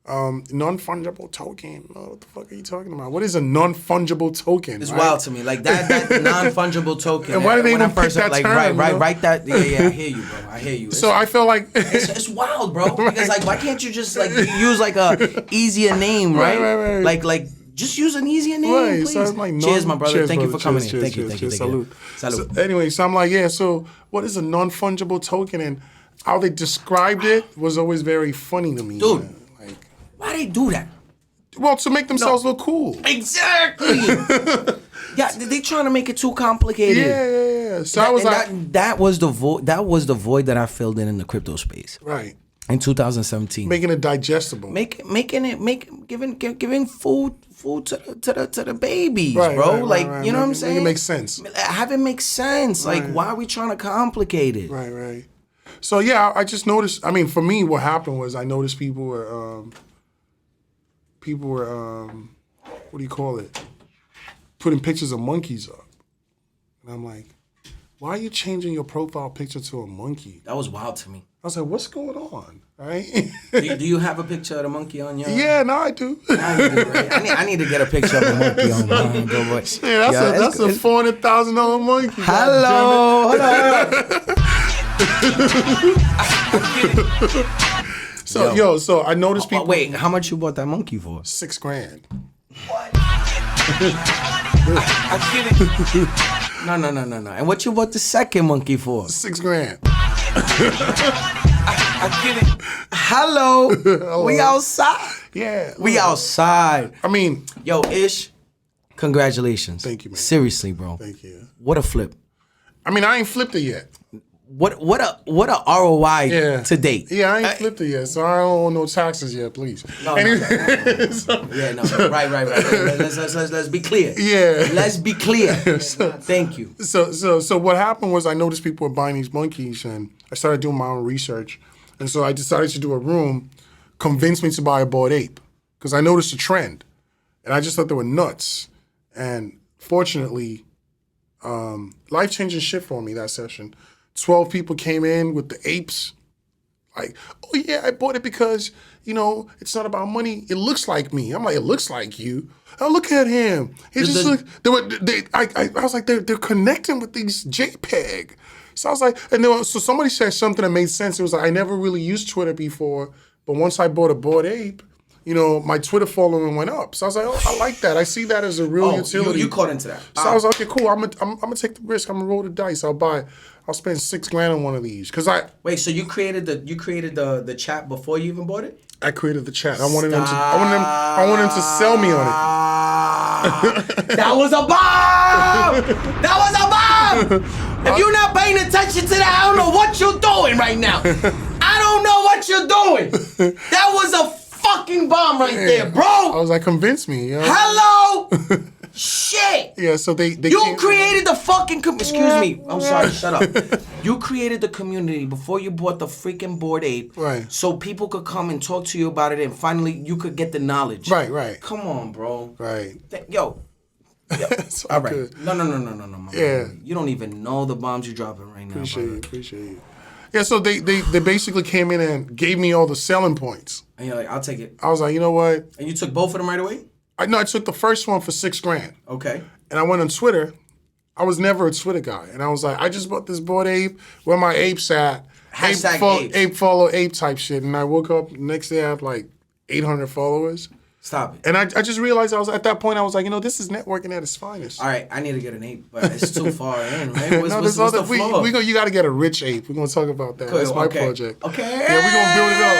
Non-fungible token. Oh, what the fuck are you talking about? What is a non-fungible token? It's wild to me. Like that non-fungible token. And why did they even pick that like, term? Write that. Yeah, I hear you, bro. I hear you. So I feel like it's wild, bro. Because like, why can't you just like use like a easier name, right? Right. Like just use an easier name, right. please. So like cheers, my brother. Cheers, Thank you brother. for coming Cheers, in. Thank you. Salute. Salute. So, anyway, so I'm like, so what is a non-fungible token? And how they described it was always very funny to me. Dude. Man. Like, why they do that? Well, to make themselves look cool. Exactly. Yeah, they trying to make it too complicated. Yeah. So I was like, that was the void. That was the void that I filled in the crypto space. Right. In 2017. Making it digestible. Giving food to the babies, right, bro. Right, like, right. you know what I'm saying? Make it make sense. Have it make sense. Right. Like, why are we trying to complicate it? Right. So yeah, I just noticed. I mean, for me, what happened was I noticed people were what do you call it? Putting pictures of monkeys up, and I'm like, why are you changing your profile picture to a monkey? That was wild to me. I was like, what's going on? Right? do you have a picture of the monkey on your? Yeah, no, I do. I need to get a picture of a monkey on mine. Yeah, that's a $400,000 monkey. Hello. So I noticed people. Wait, how much you bought that monkey for? $6,000. What? I get it. No. And what you bought the second monkey for? $6,000. I get it. Hello. We outside. Yeah. We outside. I mean, yo, Ish, congratulations. Thank you, man. Seriously, bro. Thank you. What a flip. I mean, I ain't flipped it yet. What a ROI to date. Yeah, I ain't flipped it yet, so I don't owe no taxes yet, please. No. Yeah, no. Right. Let's be clear. Yeah. Let's be clear. Thank you. So what happened was I noticed people were buying these monkeys, and I started doing my own research. And so I decided to do a room, convinced me to buy a Bored Ape, because I noticed a trend. And I just thought they were nuts. And fortunately, life-changing shit for me that session. 12 people came in with the apes. Like, oh yeah, I bought it because, it's not about money. It looks like me. I'm like, it looks like you. Oh, look at him. He just look. I was like, they're connecting with these JPEG. So I was like, so somebody said something that made sense. It was like, I never really used Twitter before, but once I bought a Bored Ape, my Twitter following went up. So I was like, oh, I like that. I see that as a real utility. You caught into that. So I was like, okay, cool. I'm gonna take the risk. I'm gonna roll the dice. I'll spend $6,000 on one of these. Wait, so you created the chat before you even bought it? I created the chat. I wanted them to sell me on it. That was a bomb! That was a bomb! If you're not paying attention to that, I don't know what you're doing right now. I don't know what you're doing. That was a fucking bomb right there, bro. I was like, convince me. Hello? Shit. Yeah, so they You created the fucking excuse me. I'm sorry, shut up. You created the community before you bought the freaking Bored Ape. Right. So people could come and talk to you about it and finally you could get the knowledge. Right. Come on, bro. Right. Yo. So all right. No, my yeah. man. You don't even know the bombs you're dropping right now. Appreciate you. Yeah, so they basically came in and gave me all the selling points. And you're like, I'll take it. I was like, you know what? And you took both of them right away? I took the first one for $6,000. Okay. And I went on Twitter. I was never a Twitter guy. And I was like, I just bought this Bored Ape. Where my apes at? Apes. Ape follow ape type shit. And I woke up the next day I have like 800 followers. Stop it. And I just realized at that point I was like, this is networking at its finest. All right, I need to get an ape, but it's too far in, right? What's the flow? you got to get a rich ape. We're going to talk about that. Cool, That's my project. Okay. Yeah, we're going to build it up.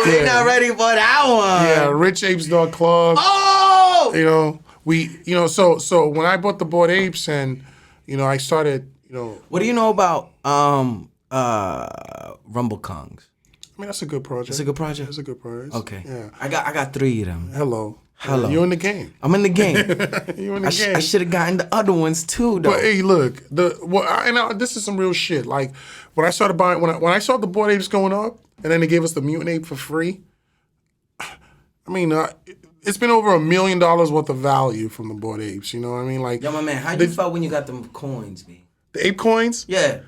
They're not ready for that one. Yeah, richapes.club. Oh! So when I bought the Bored Apes and, I started, What do you know about Rumble Kongs? I mean, that's a good project. It's a good project? It's a good project. Okay. Yeah. I got 3 of them. Hello. Hello. You're in the game. I'm in the game. You're in the game. I should have gotten the other ones too, though. But hey, look, this is some real shit. Like when I started buying, when I saw the Bored Apes going up, and then they gave us the Mutant Ape for free. I mean, it's been over $1 million worth of value from the Bored Apes. You know what I mean? Like, Yo, my man, how you felt when you got them coins, B? The ape coins? Yeah.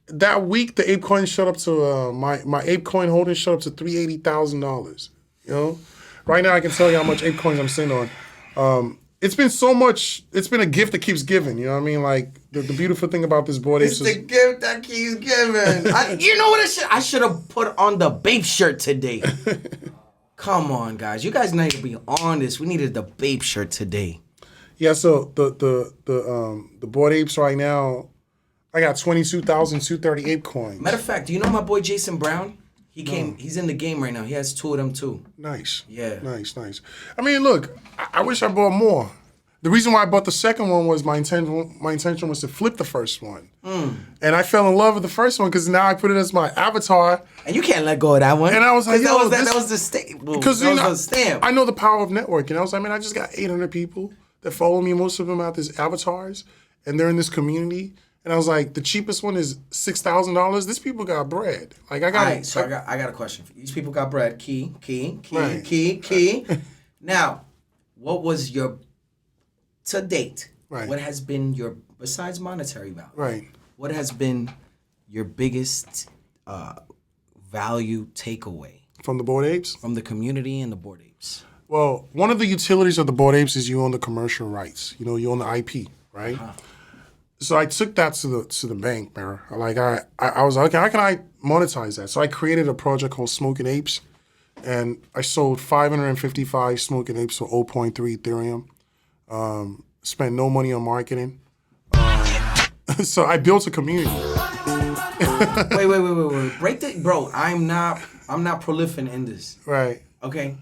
That week, the ape coin shot up to my ape coin holding shot up to $380,000. You know, right now I can tell you how much ape coins I'm sitting on. It's been so much. It's been a gift that keeps giving. You know what I mean? Like the beautiful thing about this Bored Apes It's the gift that keeps giving. You know what? I should have put on the Bape shirt today. Come on, guys. You guys need to be on this. We needed the Bape shirt today. Yeah. So the Bored Apes right now, I got 22,230 ape coins. Matter of fact, do you know my boy Jason Brown? He came. He's in the game right now. He has 2 of them too. Nice. Yeah. Nice. I mean, look, I wish I bought more. The reason why I bought the second one was my intention was to flip the first one. And I fell in love with the first one because now I put it as my avatar. And you can't let go of that one. And I was like, yo, that was the staple. Because that was the stamp. I know the power of networking. I was like, man, I just got 800 people that follow me. Most of them have these avatars, and they're in this community. And I was like, the cheapest one is $6,000. These people got bread. Like I got. All right, so I got a question. These people got bread. Key. Right. Now, what was your to date? Right. What has been your besides monetary value? Right. What has been your biggest value takeaway From the Bored Apes? from the community and the Bored Apes? Well, one of the utilities of the Bored Apes is you own the commercial rights. You know, you own the IP, right? So I took that to the bank, man. Like I was like, okay, how can I monetize that? So I created a project called Smoking Apes, and I sold 555 Smoking Apes for 0.3 Ethereum. Spent no money on marketing. So I built a community. Wait. Break that, bro. I'm not prolific in this. Right. Okay.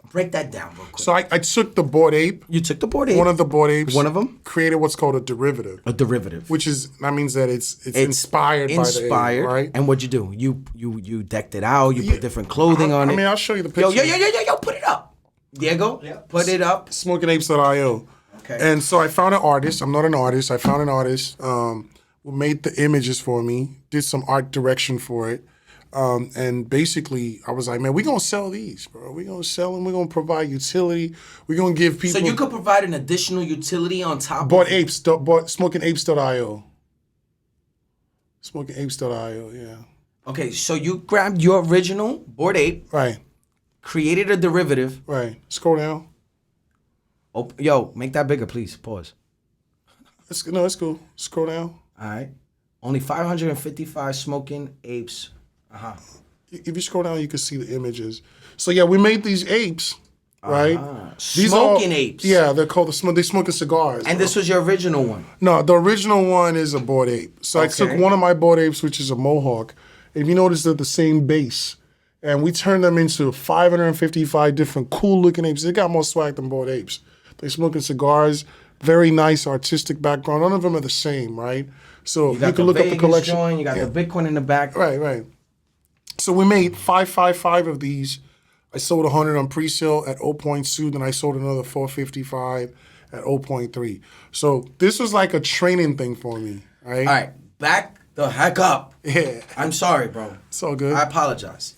Break that down real quick. So I took the Bored Ape. You took the Bored Ape. One of the Bored Apes. One of them? Created what's called a derivative. A derivative. That means that it's inspired by the ape, right? And what'd you do? You decked it out. You put different clothing on it. I mean, I'll show you the picture. Yo, put it up. Diego, put it up. SmokingApes.io. Okay. And so I found an artist. I'm not an artist. I found an artist who made the images for me, did some art direction for it. And basically, I was like, man, we're going to sell these, bro. We're going to sell them. We're going to provide utility. We're going to give people... So you could provide an additional utility on top Bought of apes. Bought SmokingApes.io. SmokingApes.io, yeah. Okay, so you grabbed your original Bored Ape, Right, created a derivative. right. Scroll down. Oh, yo, make that bigger, please. Pause. It's cool. Scroll down. All right. Only 555 Smoking Apes. If you scroll down, you can see the images. So yeah, we made these apes, right? These Smoking apes. Yeah, they're called they smoking cigars. And this was your original one. No, the original one is a Bored Ape. So I took one of my Bored Apes, which is a Mohawk. And if you notice, they're the same base. And we turned them into 555 different cool looking apes. They got more swag than Bored Apes. They're smoking cigars, very nice artistic background. None of them are the same, right? So you can look up the collection. Joint, you got the Bitcoin in the back. Right. So we made 555 of these. I sold 100 on pre-sale at 0.2, then I sold another 455 at 0.3. So this was like a training thing for me, right? All right, back the heck up. Yeah. I'm sorry, bro. It's all good. I apologize.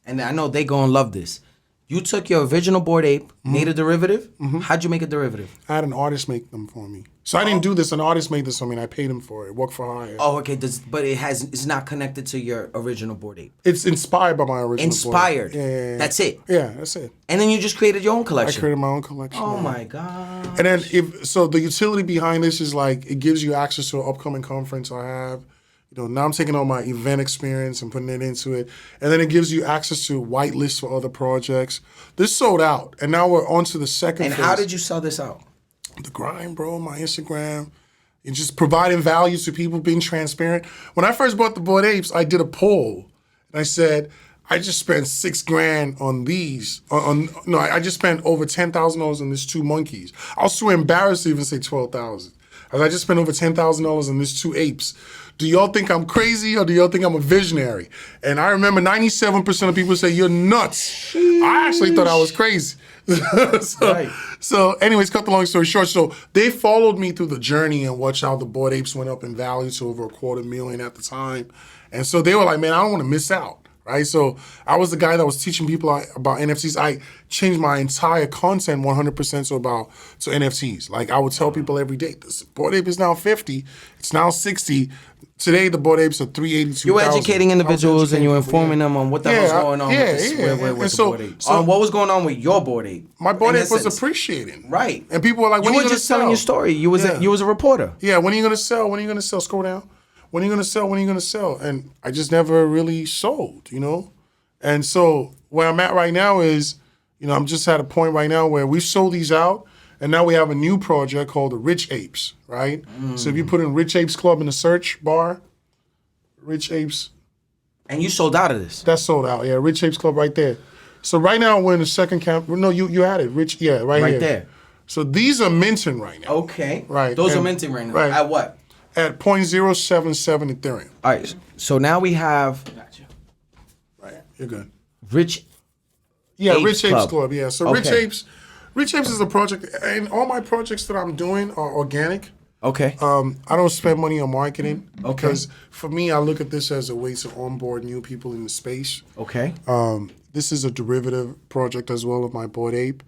And I know they gonna love this. You took your original Bored Ape, made a derivative. How'd you make a derivative? I had an artist make them for me. So I didn't do this. An artist made this for me, and I paid him for it. Work for hire. Oh, okay. But it's not connected to your original Bored Ape. It's inspired by my original Inspired. Bored Ape. Yeah. That's it. Yeah, that's it. And then you just created your own I collection. created my own collection. Oh man. my god. And then the utility behind this is like it gives you access to an upcoming conference I have. You know, now I'm taking all my event experience and putting it into it. And then it gives you access to whitelists for other projects. This sold out. And now we're on to the second And phase. how did you sell this out? The grind, bro, my Instagram. And just providing value to people, being transparent. When I first bought the Bored Apes, I did a poll. And I said, I just spent $6,000 on these. I just spent over $10,000 on these 2 monkeys. I was too embarrassed to even say $12,000. I just spent over $10,000 on these 2 apes. Do y'all think I'm crazy or do y'all think I'm a visionary? And I remember 97% of people say, you're nuts. I actually thought I was crazy. So anyways, cut the long story short. So they followed me through the journey and watched how the Bored Apes went up in value to over $250,000 at the time. And so they were like, man, I don't want to miss out. Right, so I was the guy that was teaching people about NFTs. I changed my entire content 100% to NFTs. Like I would tell people every day, this Bored Ape is now 50, it's now 60. Today the Bored Apes are 382,000. You were educating individuals and you were informing them on what the hell's going on with the Bored Ape. What was going on with your Bored Ape? My Bored Ape was appreciating. Right. And people were like, when you are you were just telling your story. You was a reporter. Yeah, when are you gonna sell? When are you gonna sell? Scroll down. When are you gonna sell? When are you gonna sell? And I just never really sold, you know? And so where I'm at right now is, you know, I'm just at a point right now where we sold these out, and now we have a new project called the Rich Apes, right? So if you put in Rich Apes Club in the search bar, Rich Apes. And you sold out of this? That's sold out, yeah. Rich Apes Club right there. So right now we're in the second camp. No, you had it, Rich, yeah, right here. Right there. So these are minting right now. Okay. Right. Those are minting right now. Right. At what? At 0.077 Ethereum. All right. So now we have Right. You're good. Rich Rich Apes Club. Club, yeah. So Rich Apes is a project, and all my projects that I'm doing are organic. Okay. I don't spend money on marketing because for me, I look at this as a way to onboard new people in the space. Okay. This is a derivative project as well of my Bored Ape.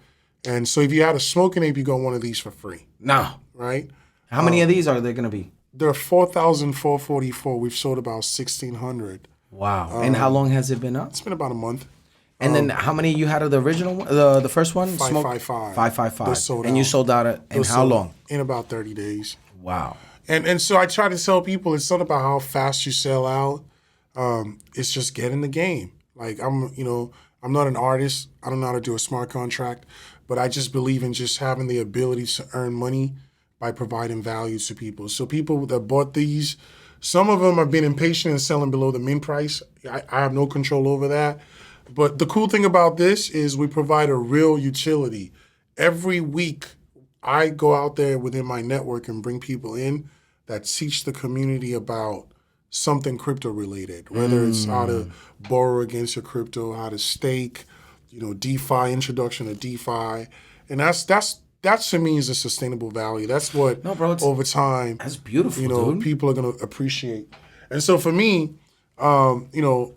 And so if you had a smoking ape, you got one of these for free. No. Right? How many of these are there going to be? There are 4,444. We've sold about 1,600. Wow. And how long has it been up? It's been about a month. And then how many you had of the original one, the first one? 555. 555. Those sold and you out. sold out in how long? In about 30 days. Wow. And so I try to tell people it's not about how fast you sell out. It's just get in the game. Like I'm not an artist. I don't know how to do a smart contract, but I just believe in just having the ability to earn money by providing value to people. So people that bought these, some of them have been impatient and selling below the mint price. I have no control over that. But the cool thing about this is we provide a real utility. Every week, I go out there within my network and bring people in that teach the community about something crypto related, whether it's how to borrow against your crypto, how to stake, DeFi, introduction to DeFi. And that to me is a sustainable value. That's what over time, that's beautiful, dude. People are going to appreciate. And so for me, a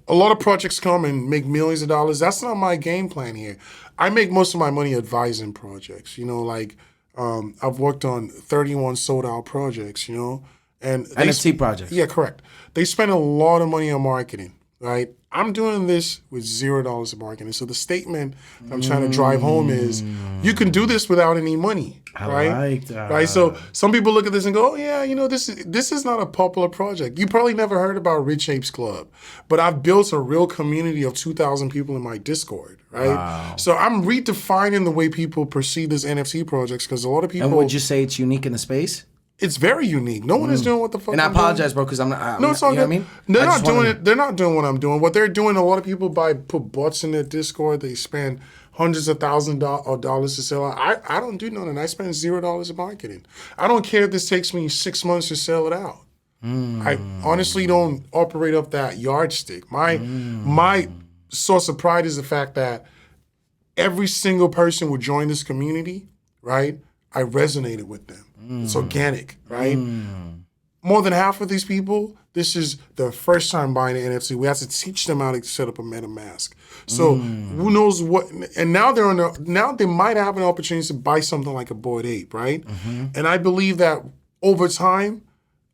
lot of projects come and make millions of dollars. That's not my game plan here. I make most of my money advising projects. I've worked on 31 sold out projects, and NFT projects. Yeah, correct. They spend a lot of money on marketing, right? I'm doing this with $0 of marketing. So the statement I'm trying to drive home is you can do this without any money, right? I like that. Right. So some people look at this and go, oh, yeah, this is not a popular project. You probably never heard about Rich Apes Club, but I've built a real community of 2,000 people in my Discord, right? Wow. So I'm redefining the way people perceive this NFT projects because a lot of people. And would you say it's unique in the space? It's very unique. No one is doing what the fuck. And I'm I apologize, doing. bro, because I'm not. No, it's all good. You know what I mean? They're not doing it. They're not doing what I'm doing. What they're doing, a lot of people put bots in their Discord. They spend hundreds of thousands of dollars to sell out. I don't do nothing. I spend $0 of marketing. I don't care if this takes me 6 months to sell it out. I honestly don't operate up that yardstick. My source of pride is the fact that every single person would join this community, right? I resonated with them. It's organic, right? More than half of these people, this is their first time buying an NFT. We have to teach them how to set up a MetaMask. So who knows what? And now now they might have an opportunity to buy something like a Bored Ape, right? And I believe that over time,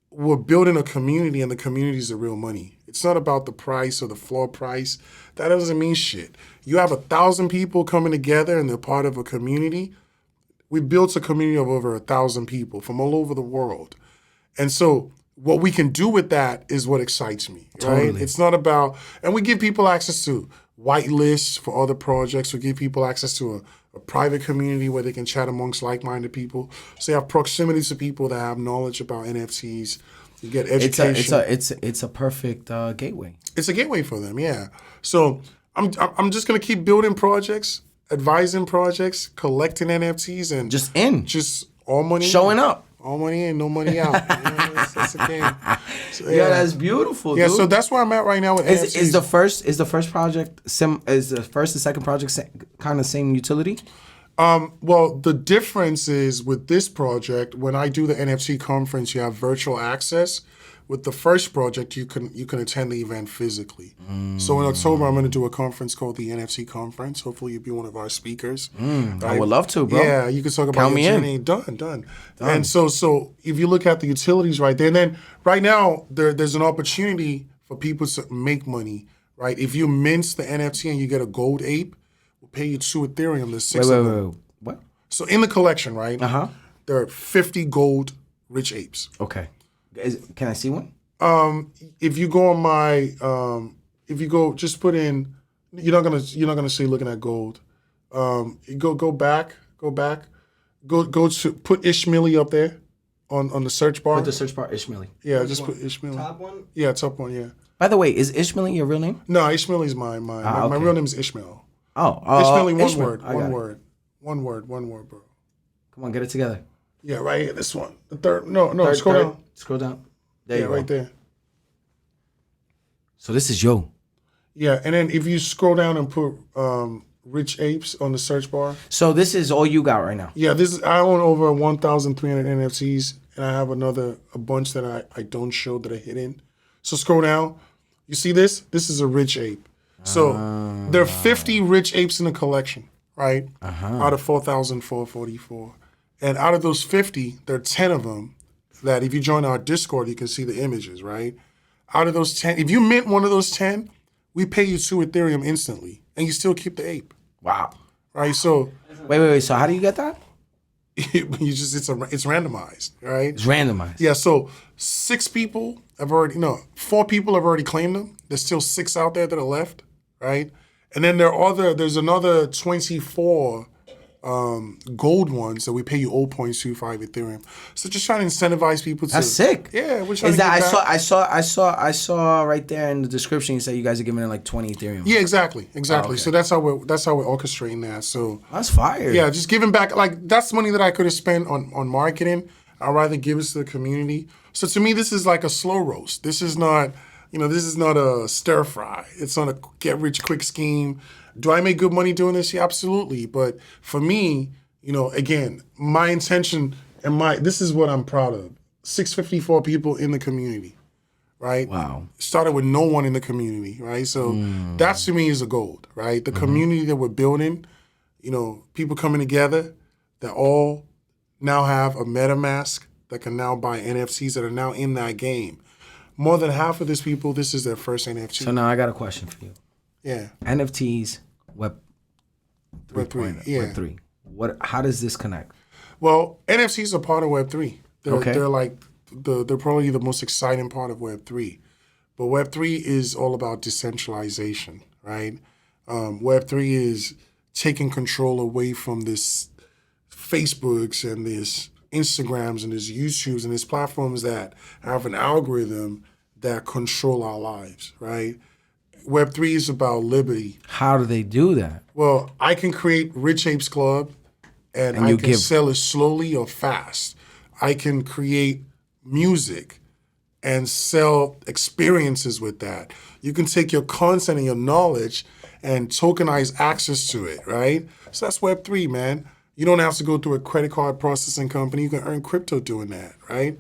we're building a community, and the community is the real money. It's not about the price or the floor price. That doesn't mean shit. You have 1,000 people coming together, and they're part of a community. We built a community of over 1,000 people from all over the world. And so what we can do with that is what excites me, right? Totally. It's not about, and we give people access to white lists for other projects. We give people access to a private community where they can chat amongst like-minded people. So you have proximity to people that have knowledge about NFTs. You get education. It's a perfect gateway. It's a gateway for them, yeah. So I'm just gonna keep building projects, advising projects, collecting NFTs, and Just all money, showing up. All money in, no money out. That's a game. So, Yeah, that's beautiful. Yeah, dude. so that's where I'm at right now with NFTs. Is the first project is the first and second project kind of same utility? Well, the difference is with this project, when I do the NFT conference, you have virtual access. With the first project, you can attend the event physically. So in October, I'm going to do a conference called the NFT conference. Hopefully, you'll be one of our speakers. I would love to, bro. Yeah, you can talk about Count your me journey. Done. And so if you look at the utilities right there, and then right now there's an opportunity for people to make money. Right, if you mince the NFT and you get a gold ape, we'll pay you 2 Ethereum. There's 6 of them. Wait. What? So in the collection, right? There are 50 gold rich apes. Okay. Can I see one? If you go on my, if you go, just put in, you're not gonna see looking at gold. Go back, go to put Ishmilly up there on the search bar. Put the search bar Ishmilly. Yeah, just put Ishmilly. Top one? Yeah, top one. Yeah. By the way, is Ishmilly your real name? No, Ishmilly's my real name is Ishmael. Ishmilly, one word, bro. Come on, get it together. Yeah, right here, this one. The third. No, scroll down. Scroll down. There you go. Right there. So this is yo. Yeah, and then if you scroll down and put Rich Apes on the search bar. So this is all you got right now? Yeah, I own over 1,300 NFTs, and I have a bunch that I don't show that are hidden. So scroll down. You see this? This is a Rich Ape. So there are 50 Rich Apes in the collection, right? Out of 4,444. And out of those 50, there are 10 of them that if you join our Discord, you can see the images, right? Out of those 10, if you mint one of those 10, we pay you 2 Ethereum instantly, and you still keep the ape. Wow. Right? So wait. So how do you get that? it's randomized, right? It's randomized. Yeah. So 4 people have already claimed them. There's still 6 out there that are left, right? And then there's another 24 gold ones that we pay you 0.25 Ethereum. So just trying to incentivize people to. That's sick. Yeah, we're trying Is to that get back. I saw right there in the description you said you guys are giving it like 20 Ethereum. Yeah, exactly. Oh, okay. So that's how we're orchestrating that. So that's fire. Yeah, just giving back. Like that's money that I could have spent on marketing. I'd rather give it to the community. So to me, this is like a slow roast. This is not a stir fry. It's not a get rich quick scheme. Do I make good money doing this? Yeah, absolutely. But for me, again, my intention and this is what I'm proud of. 654 people in the community, right? Wow. Started with no one in the community, right? So that to me is a gold, right? The community that we're building, people coming together that all now have a MetaMask that can now buy NFTs that are now in that game. More than half of these people, this is their first NFT. So now I got a question for you. Yeah. NFTs, Web 3. Yeah. Web 3. How does this connect? Well, NFTs are part of Web 3. They're like they're probably the most exciting part of Web 3. But Web 3 is all about decentralization, right? Web 3 is taking control away from this Facebooks and this Instagrams and this YouTubes and these platforms that have an algorithm that control our lives, right? Web 3 is about liberty. How do they do that? Well, I can create Rich Apes Club and I can sell it slowly or fast. I can create music and sell experiences with that. You can take your content and your knowledge and tokenize access to it, right? So that's Web 3, man. You don't have to go through a credit card processing company. You can earn crypto doing that, right?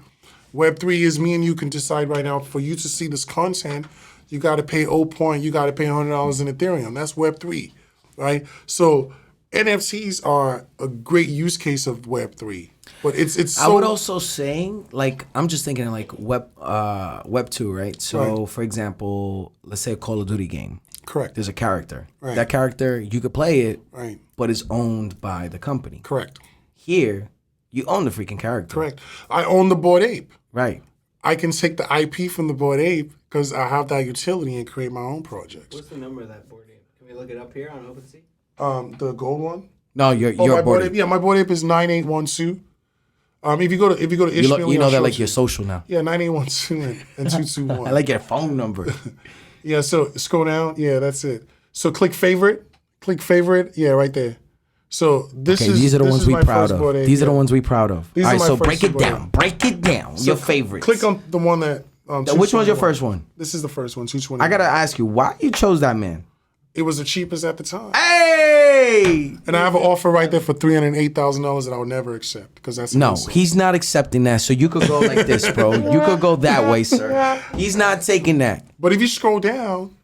Web 3 is me and you can decide right now for you to see this content, you got to pay you got to pay $100 in Ethereum. That's Web 3, right? So NFTs are a great use case of Web 3. But it's so... I would also say, like, I'm just thinking like Web 2, right? So, Right. for example, let's say a Call of Duty game. Correct. There's a character. Right. That character, you could play it, Right. but it's owned by the company. Correct. Here, you own the freaking character. Correct. I own the Bored Ape. Right. I can take the IP from the Bored Ape because I have that utility and create my own projects. What's the number of that board game? Can we look it up here on OpenSea? The gold one? No, you're my bored. Bored Ape. Yeah, my Bored Ape is 9812. If you go to Ishmilly, You know I'll that show like it your to you. social now. Yeah, 9812 and 221. I like your phone number. Yeah, so scroll down. Yeah, that's it. So click favorite. Yeah, right there. So these are the ones we proud of. These are the ones we proud of. These All are right, my so first break it two down. Break it down. So your favorites. Click on the one that. Which one's your first one? This is the first one. 220. I gotta ask you, why you chose that man? It was the cheapest at the time. Hey! And I have an offer right there for $308,000 that I would never accept because that's No, insult. he's not accepting that. So you could go like this, bro. You could go that way, sir. He's not taking that. But if you scroll down,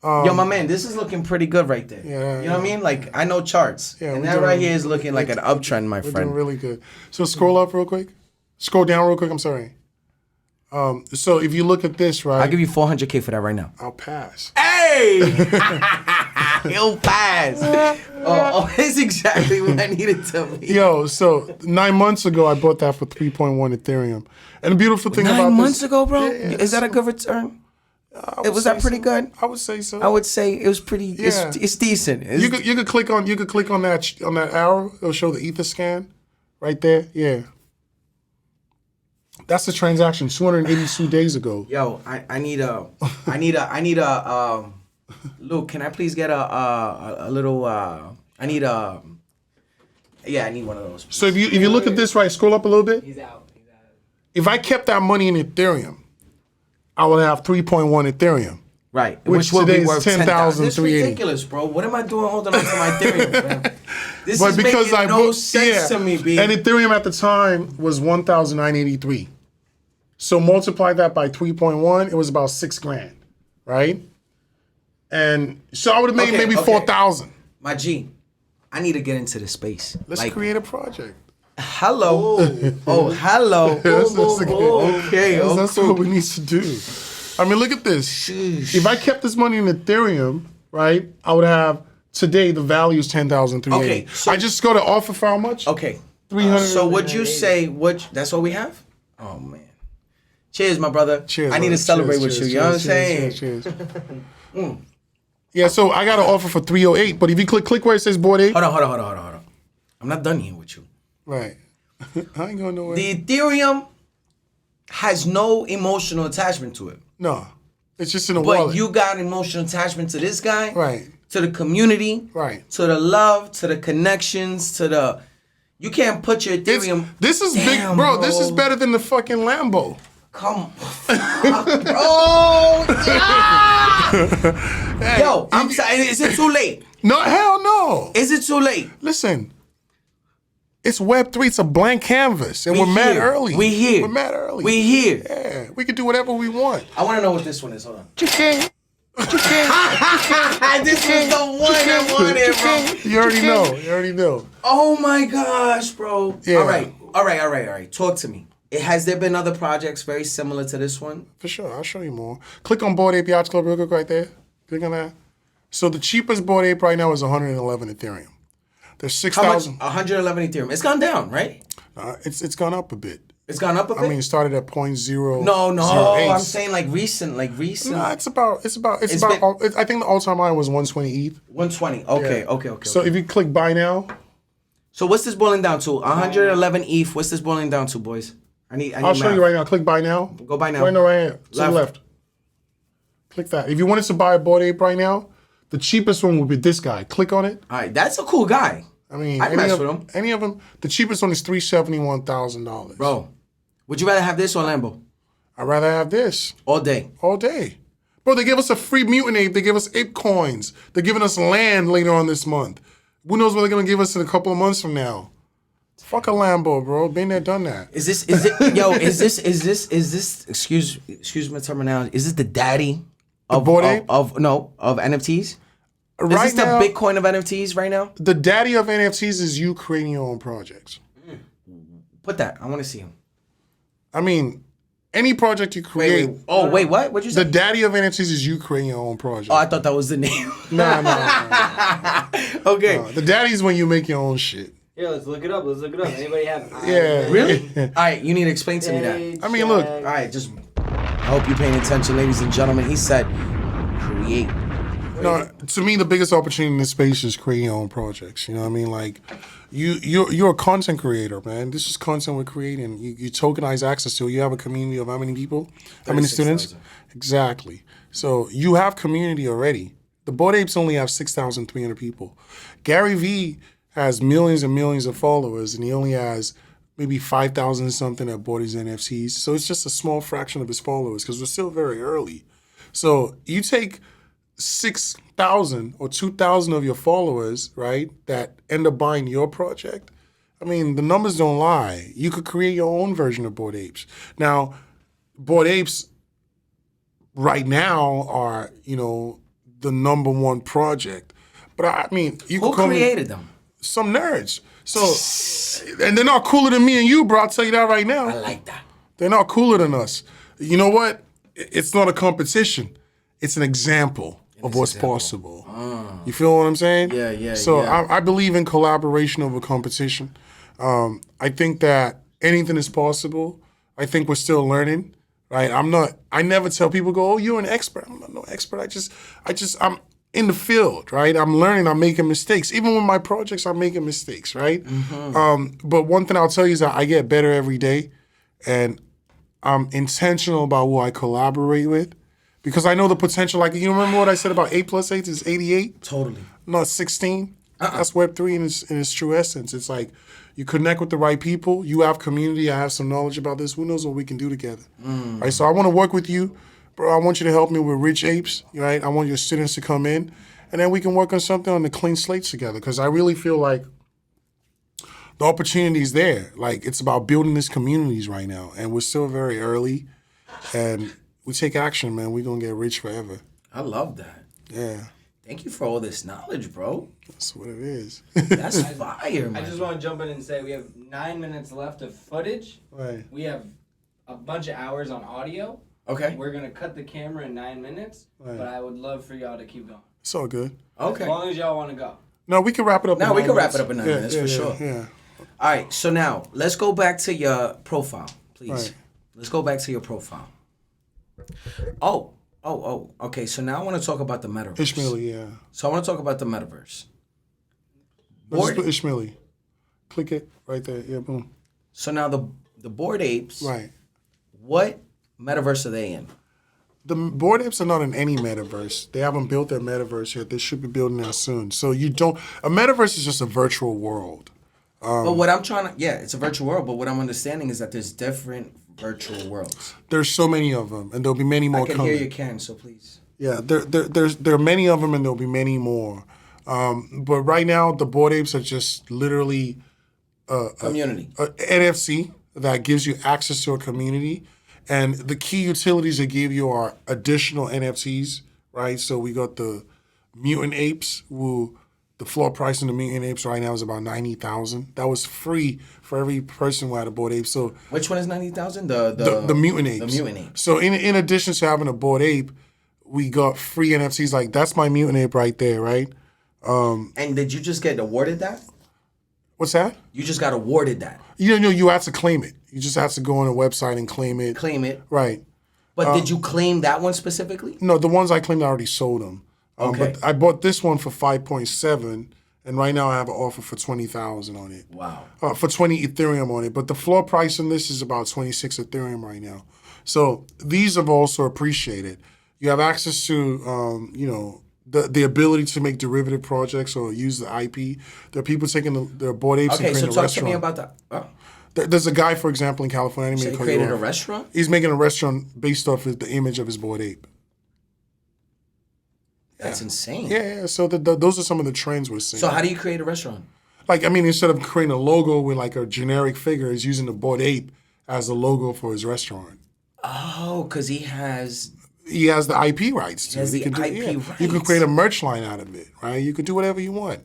Yo, my man, this is looking pretty good right there. Yeah, you know what I mean? Like, I know charts. Yeah, and we're that doing- right here is looking like an uptrend, my we're friend. doing really good. So scroll up real quick. Scroll down real quick. I'm sorry. So if you look at this, right? I'll give you 400K for that right now. I'll pass. Hey! He'll pass. It's exactly what I needed to be. Yo, so 9 months ago, I bought that for 3.1 Ethereum. And the beautiful thing about 9 this... months ago, bro? Yeah, Is that a good return? Was that pretty good? I would say so. I would say it was pretty. Yeah. It's decent. You could click on that arrow. It'll show the Ether scan right there. Yeah. That's the transaction 282 days ago. Yo, I need a Luke, can I please get a little I need one of those. So if you look at this right, scroll up a little bit. He's out. If I kept that money in Ethereum, I would have 3.1 Ethereum. Right. Which would today be is worth 10,380. This is ridiculous, bro. What am I doing holding on to my Ethereum, man? This But is because making no bought- sense to me, B. And Ethereum at the time was 1,983. So multiply that by 3.1, it was about $6,000, right? And so I would have made maybe 4,000. My G, I need to get into this space. Let's create a project. Hello. Hello. That's what we need to do. I mean, look at this. If I kept this money in Ethereum, right, I would have today the value is 10,380. Okay, so- I just go to offer for how much? Okay. 300. So would you say that's what we have? Oh man. Cheers, my brother. Cheers. I need to brother. celebrate Cheers, with you. cheers, You know what I'm cheers, saying? cheers. Yeah, so I got an offer for 308, but if you click where it says board 8. Hold on. I'm not done here with you. Right. I ain't going nowhere. The Ethereum has no emotional attachment to it. No. It's just in a But wallet. you got emotional attachment to this guy. Right. To the community. Right. To the love, to the connections, to the... You can't put your Ethereum... This is big, bro. This is better than the fucking Lambo. Come on, bro. Yeah! Yo, I'm sorry. Is it too late? No, hell no. Is it too late? Listen, it's Web3. It's a blank canvas, and We we're mad here. early. We here. We're mad early. We here. Yeah, we can do whatever we want. I want to know what this one is. Hold on. Chicken. This is the one I wanted, bro. You already know. You already know. Oh my gosh, bro. Yeah. All right. Talk to me. Has there been other projects very similar to this one? For sure. I'll show you more. Click on Bored Ape Yacht Club real quick right there. Click on that. So the cheapest Bored Ape right now is 111 Ethereum. There's How much? 6,000. 111 Ethereum. It's gone down, right? It's gone up a bit. It's gone up a bit? I mean, it started at 0.0. No, 08. I'm saying like recent. Nah, it's about. I think the all-time high was 120 ETH. 120. Okay. So if you click buy now, So what's this boiling down to? 111 ETH. What's this boiling down to, boys? I need I'll show math. you right now. Click buy now. Go buy now. Right here. To the left. Click that. If you wanted to buy a Bored Ape right now, the cheapest one would be this guy. Click on it. All right, that's a cool guy. I mean, I'd mess with him. Any of them. The cheapest one is $371,000. Bro, would you rather have this or Lambo? I'd rather have this All day. all day. Bro, they give us a free mutant ape. They give us ape coins. They're giving us land later on this month. Who knows what they're gonna give us in a couple of months from now? Fuck a Lambo, bro. Been there, done that. Is this excuse my terminology, is this the daddy of Bored Ape? of NFTs? Is Right this the now, Bitcoin of NFTs right now? the daddy of NFTs is you creating your own projects. Put that. I want to see him. I mean, any project you create. Wait. Oh, wait, what? What'd you say? The daddy of NFTs is you creating your own project. Oh, I thought that was the name. Nah. Okay. The daddy's when you make your own shit. Yeah, let's look it up. Anybody have? Yeah. Really? All right, you need to explain to me that. I mean, look. All right, just I hope you're paying attention, ladies and gentlemen. He said, create. No, to me, the biggest opportunity in this space is creating your own projects. You know what I mean? Like, you're a content creator, man. This is content we're creating. You tokenize access to it. You have a community of how many people? How many students? 36,000. Exactly. So you have community already. The Bored Apes only have 6,300 people. Gary Vee has millions and millions of followers, and he only has maybe 5,000 something that bought his NFTs. So it's just a small fraction of his followers because we're still very early. So you take 6,000 or 2,000 of your followers, right, that end up buying your project. I mean, the numbers don't lie. You could create your own version of Bored Apes. Now, Bored Apes right now are, the number one project. But I mean, you Who created them? Some nerds. So, and they're not cooler than me and you, bro. I'll tell you that right now. I like that. They're not cooler than us. You know what? It's not a competition. It's an example of what's possible. You feel what I'm saying? Yeah. So I believe in collaboration over competition. I think that anything is possible. I think we're still learning, right? I never tell people, oh, you're an expert. I'm not no expert. I'm in the field, right? I'm learning, I'm making mistakes. Even with my projects, I'm making mistakes, right? But one thing I'll tell you is that I get better every day, and I'm intentional about who I collaborate with, because I know the potential. Like, you remember what I said about 8 plus 8 is 88? Totally. Not 16. That's Web3 in its true essence. It's like you connect with the right people, you have community, I have some knowledge about this, who knows what we can do together. Right? So I want to work with you. Bro, I want you to help me with Rich Apes, right? I want your students to come in, and then we can work on something on the clean slates together, because I really feel like the opportunity is there. Like, it's about building these communities right now, and we're still very early, and we take action, man. We're going to get rich forever. I love that. Yeah. Thank you for all this knowledge, bro. That's what it is. That's fire, man. I just want to jump in and say we have 9 minutes left of footage. Right. We have a bunch of hours on audio. Okay. We're going to cut the camera in 9 minutes, Right. but I would love for y'all to keep going. It's all good. Okay. As long as y'all want to go. No, we can wrap it up in 9 we can wrap minutes. it up in 9 minutes, for sure. Yeah. All right, so now let's go back to your profile, please. Right. Let's go back to your profile. Oh. Okay, so now I want to talk about the metaverse. Ishmilly, yeah. So I want to talk about the metaverse. Let's just put Ishmilly. Click it right there. Yeah, boom. So now the Bored Apes, Right. what metaverse are they in? The Bored Apes are not in any metaverse. They haven't built their metaverse yet. They should be building that soon. So a metaverse is just a virtual world. But what I'm it's a virtual world, but what I'm understanding is that there's different virtual worlds. There's so many of them, and there'll be many more I can coming. hear you, so please. Yeah, there are many of them, and there'll be many more. But right now, the Bored Apes are just literally Community. a NFC that gives you access to a community. And the key utilities they give you are additional NFTs, right? So we got the mutant apes, the floor price in the mutant apes right now is about 90,000. That was free for every person who had a Bored Ape. So Which one is 90,000? the mutant apes. The mutant apes. So in addition to having a Bored Ape, we got free NFTs. Like, that's my mutant ape right there, right? And did you just get awarded that? What's that? You just got awarded that. You have to claim it. You just have to go on a website and claim it. Claim it. Right. But did you claim that one specifically? No, the ones I claimed, I already sold them. Okay. But I bought this one for 5.7, and right now I have an offer for 20,000 on it. Wow. For 20 Ethereum on it. But the floor price on this is about 26 Ethereum right now. So these have also appreciated. You have access to, the ability to make derivative projects or use the IP. There are people taking their Bored Apes and Okay, creating so a talk to restaurant. me about that. Oh. There's a guy, for example, in California. So he created a restaurant? He's making a restaurant based off of the image of his Bored Ape. That's insane. Yeah. So those are some of the trends we're seeing. So how do you create a restaurant? Instead of creating a logo with like a generic figure, he's using the Bored Ape as the logo for his restaurant. Oh, because he has the IP rights to it. the You rights. can create a merch line out of it, right? You can do whatever you want.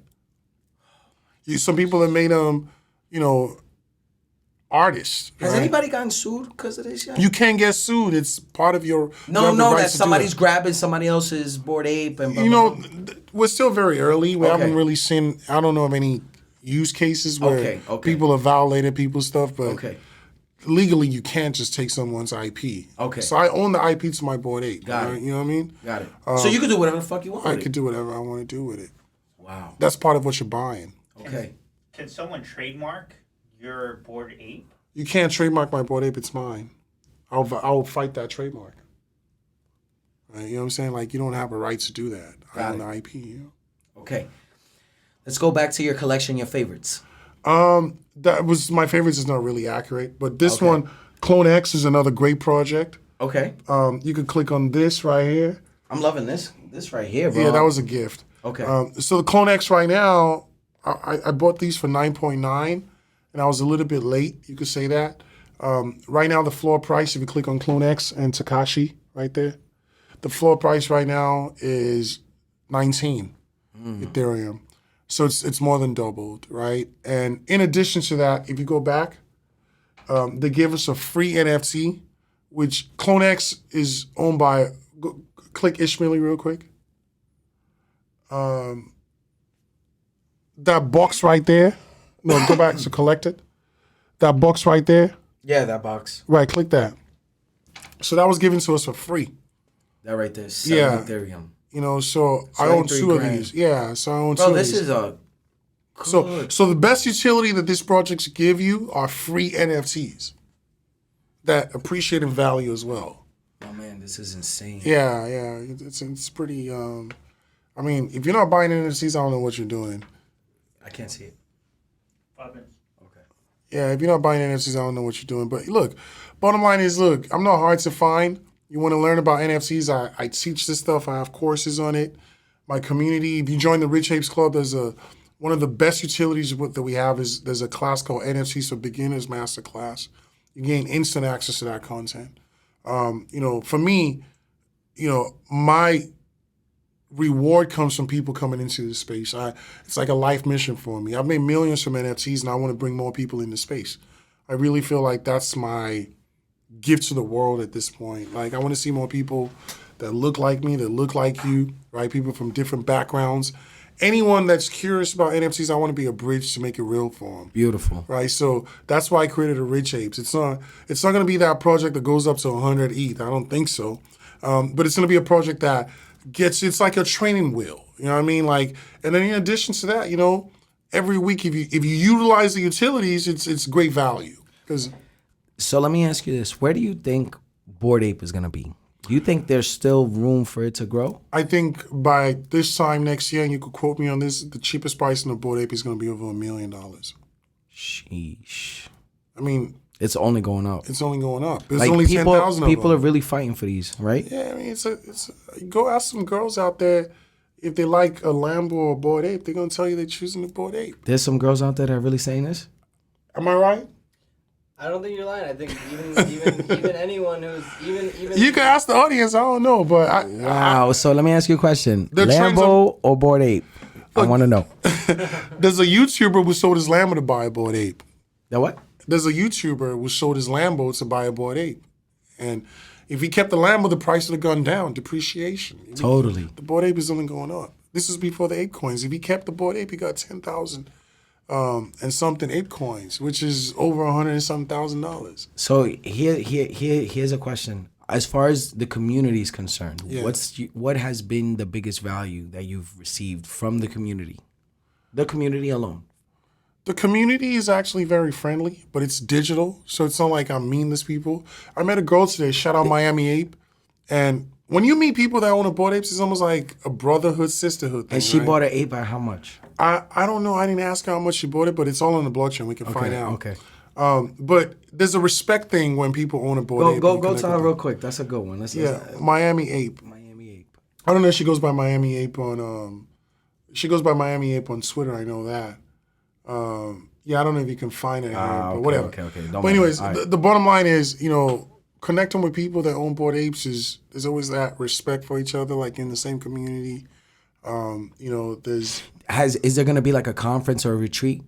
Some people have made artists. Has right? anybody gotten sued because of this? You can't get sued. It's part of your. No, you have the that rights to do somebody's it. grabbing somebody else's Bored Ape and blah, blah, blah. We're still very early. We Okay. haven't really seen. I don't know of any use cases where Okay. people have violated people's stuff, but Okay. legally you can't just take someone's IP. Okay. So I own the IP to my Bored Ape. Got it. right? You know what I mean? Got it. So you can do whatever the fuck you want I with could it. do whatever I want to do with it. Wow. That's part of what you're buying. Okay. Can someone trademark your Bored Ape? You can't trademark my Bored Ape. It's mine. I'll fight that trademark. Right? You know what I'm saying? Like, you don't have a right to do that. I Got own it. the IP. Okay. Let's go back to your collection, your favorites. That was my favorites is not really accurate, but this one, Clone X, is another great project. Okay. You can click on this right here. I'm loving this. This right here, bro. Yeah, that was a gift. Okay. So the Clone X right now, I bought these for 9.9, and I was a little bit late. You could say that. Right now, the floor price, if you click on Clone X and Takashi right there, the floor price right now is 19 Ethereum. So it's more than doubled, right? And in addition to that, if you go back, they gave us a free NFT, which Clone X is owned by. Click Ishmilly real quick. That box right there. No, go back to collected. That box right there. Yeah, that box. Right, click that. So that was given to us for free. That right there. 7 Ethereum. You know, so I own 2 of these. Yeah, so I own 2 of these. Bro, this is a So the best utility that these projects give you are free NFTs that appreciate in value as well. Oh man, this is insane. Yeah, it's pretty. I mean, if you're not buying NFTs, I don't know what you're doing. I can't see it. 5 minutes. Okay. Yeah, if you're not buying NFTs, I don't know what you're doing. But look, bottom line is, look, I'm not hard to find. You want to learn about NFTs? I teach this stuff. I have courses on it. My community. If you join the Rich Apes Club, there's one of the best utilities that we have is there's a class called NFTs for Beginners Master Class. You gain instant access to that content. You know, for me, you know, my reward comes from people coming into the space. It's like a life mission for me. I've made millions from NFTs, and I want to bring more people into space. I really feel like that's my gift to the world at this point. Like, I want to see more people that look like me, that look like you, right? People from different backgrounds. Anyone that's curious about NFTs, I want to be a bridge to make it real for them. Beautiful. Right, so that's why I created a Rich Apes. It's not going to be that project that goes up to 100 ETH. I don't think so. But it's going to be a project that it's like a training wheel. You know what I mean? Like, and then in addition to that, you know, every week if you utilize the utilities, it's great value. So let me ask you this: where do you think Bored Ape is going to be? Do you think there's still room for it to grow? I think by this time next year, and you could quote me on this, the cheapest price in the Bored Ape is going to be over $1 million. Sheesh. I mean, it's only going up. It's only going up. There's like only 10,000 of them. People are really fighting for these, right? Yeah, I mean, go ask some girls out there if they like a Lambo or a Bored Ape. They're going to tell you they're choosing the Bored Ape. There's some girls out there that are really saying this? Am I right? I don't think you're lying. I think even anyone who's even you can ask the audience. I don't know, but wow. So let me ask you a question: the Lambo or Bored Ape? I want to know. There's a YouTuber who sold his Lambo to buy a Bored Ape. The what? There's a YouTuber who sold his Lambo to buy a Bored Ape, and if he kept the Lambo, the price would have gone down. Depreciation. Totally. The Bored Ape is only going up. This is before the ape coins. If he kept the Bored Ape, he got 10,000. And something ape coins, which is over $100 and something $1,000. So here's a question. As far as the community is concerned, what has been the biggest value that you've received from the community? The community alone. The community is actually very friendly, but it's digital, so it's not like I'm mean to people. I met a girl today, shout out Miami Ape, and when you meet people that own a Bored Apes, it's almost like a brotherhood, sisterhood thing. And she right? bought an ape at how much? I don't know. I didn't ask her how much she bought it, but it's all on the blockchain. We can find out. Okay. But there's a respect thing when people own a Bored Ape. Go to her real quick. That's a good one. Miami Ape. Miami Ape. I don't know if she goes by Miami Ape on. She goes by Miami Ape on Twitter. I know that. I don't know if you can find it here, but whatever. Okay. But anyways, the bottom line is, you know, connecting with people that own Bored Apes there's always that respect for each other, like in the same community. You know, is there gonna be like a conference or a retreat?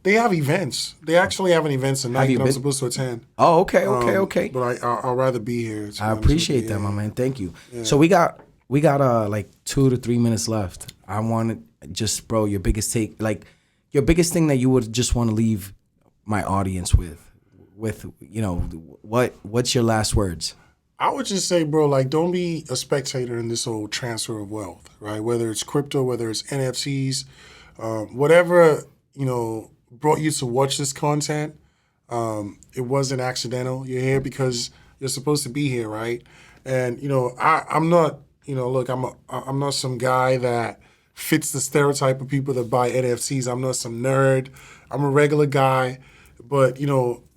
They have events. They actually have an event tonight that I'm supposed to attend. Oh, okay. But I'll rather be here. I appreciate that, my man. Thank you. Yeah. So we got like 2 to 3 minutes left. I want to just, bro, your biggest your biggest thing that you would just want to leave my audience with, you know, what's your last words? I would just say, bro, like, don't be a spectator in this whole transfer of wealth, right? Whether it's crypto, whether it's NFTs, whatever, you know, brought you to watch this content, it wasn't accidental. You're here because you're supposed to be here, right? And, you know, I'm not, you know, look, I'm not some guy that fits the stereotype of people that buy NFTs. I'm not some nerd. I'm a regular guy, but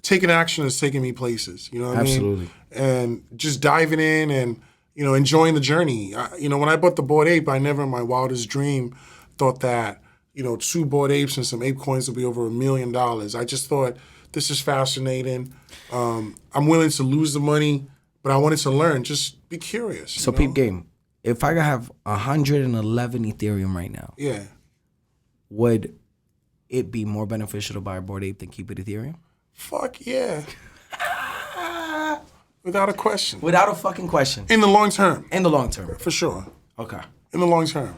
taking action is taking me places. You know what I mean? Absolutely. And just diving in and enjoying the journey. When I bought the Bored Ape, I never in my wildest dream thought that 2 Bored Apes and some ape coins would be over $1 million. I just thought this is fascinating. I'm willing to lose the money, but I wanted to learn. Just be curious. So peep game. If I could have 111 Ethereum right now, Yeah. would it be more beneficial to buy a Bored Ape than keep it Ethereum? Fuck yeah. Without a question. Without a fucking question. In the long term. In the long term. For sure. Okay. In the long term.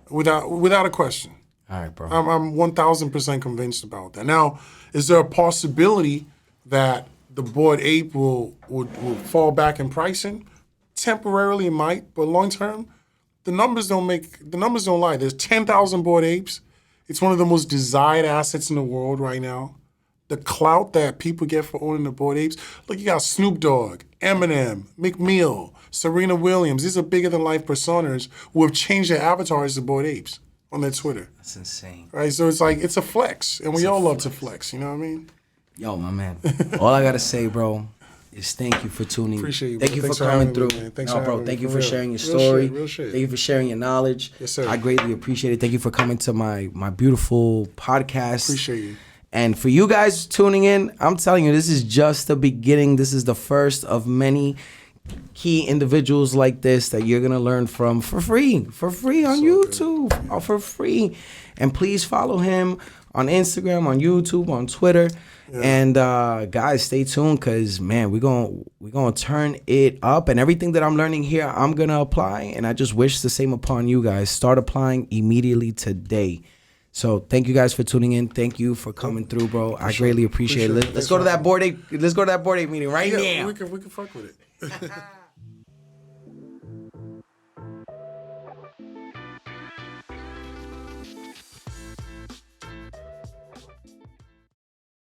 Without a question. All right, bro. I'm 1,000% convinced about that. Now, is there a possibility that the Bored Ape will fall back in pricing? Temporarily, it might, but long term, the numbers don't lie. There's 10,000 Bored Apes. It's one of the most desired assets in the world right now. The clout that people get for owning the Bored Apes. Look, you got Snoop Dogg, Eminem, McMill, Serena Williams. These are bigger than life personas who have changed their avatars to Bored Apes on their Twitter. That's insane. Right, so it's like, it's a flex, and we all love to flex, you know what I mean? Yo, my man. All I gotta say, bro, is thank you for tuning. Appreciate you, Thank bro. you Thanks for for coming having me, through. man. Thanks No, for bro, having me, thank you for for real. sharing your Real story. shit, real shit. Thank you for sharing your knowledge. Yes, sir. I greatly appreciate it. Thank you for coming to my beautiful podcast. Appreciate you. And for you guys tuning in, I'm telling you, this is just the beginning. This is the first of many key individuals like this that you're gonna learn from for free on YouTube, for free. And please follow him on Instagram, on YouTube, on Twitter. Yeah. And guys, stay tuned, because man, we're gonna turn it up, and everything that I'm learning here, I'm gonna apply. And I just wish the same upon you guys. Start applying immediately today. So thank you guys for tuning in. Thank you for coming through, bro. I greatly appreciate it. Let's go to that Bored Ape. Let's go to that Bored Ape meeting right now. We can fuck with it.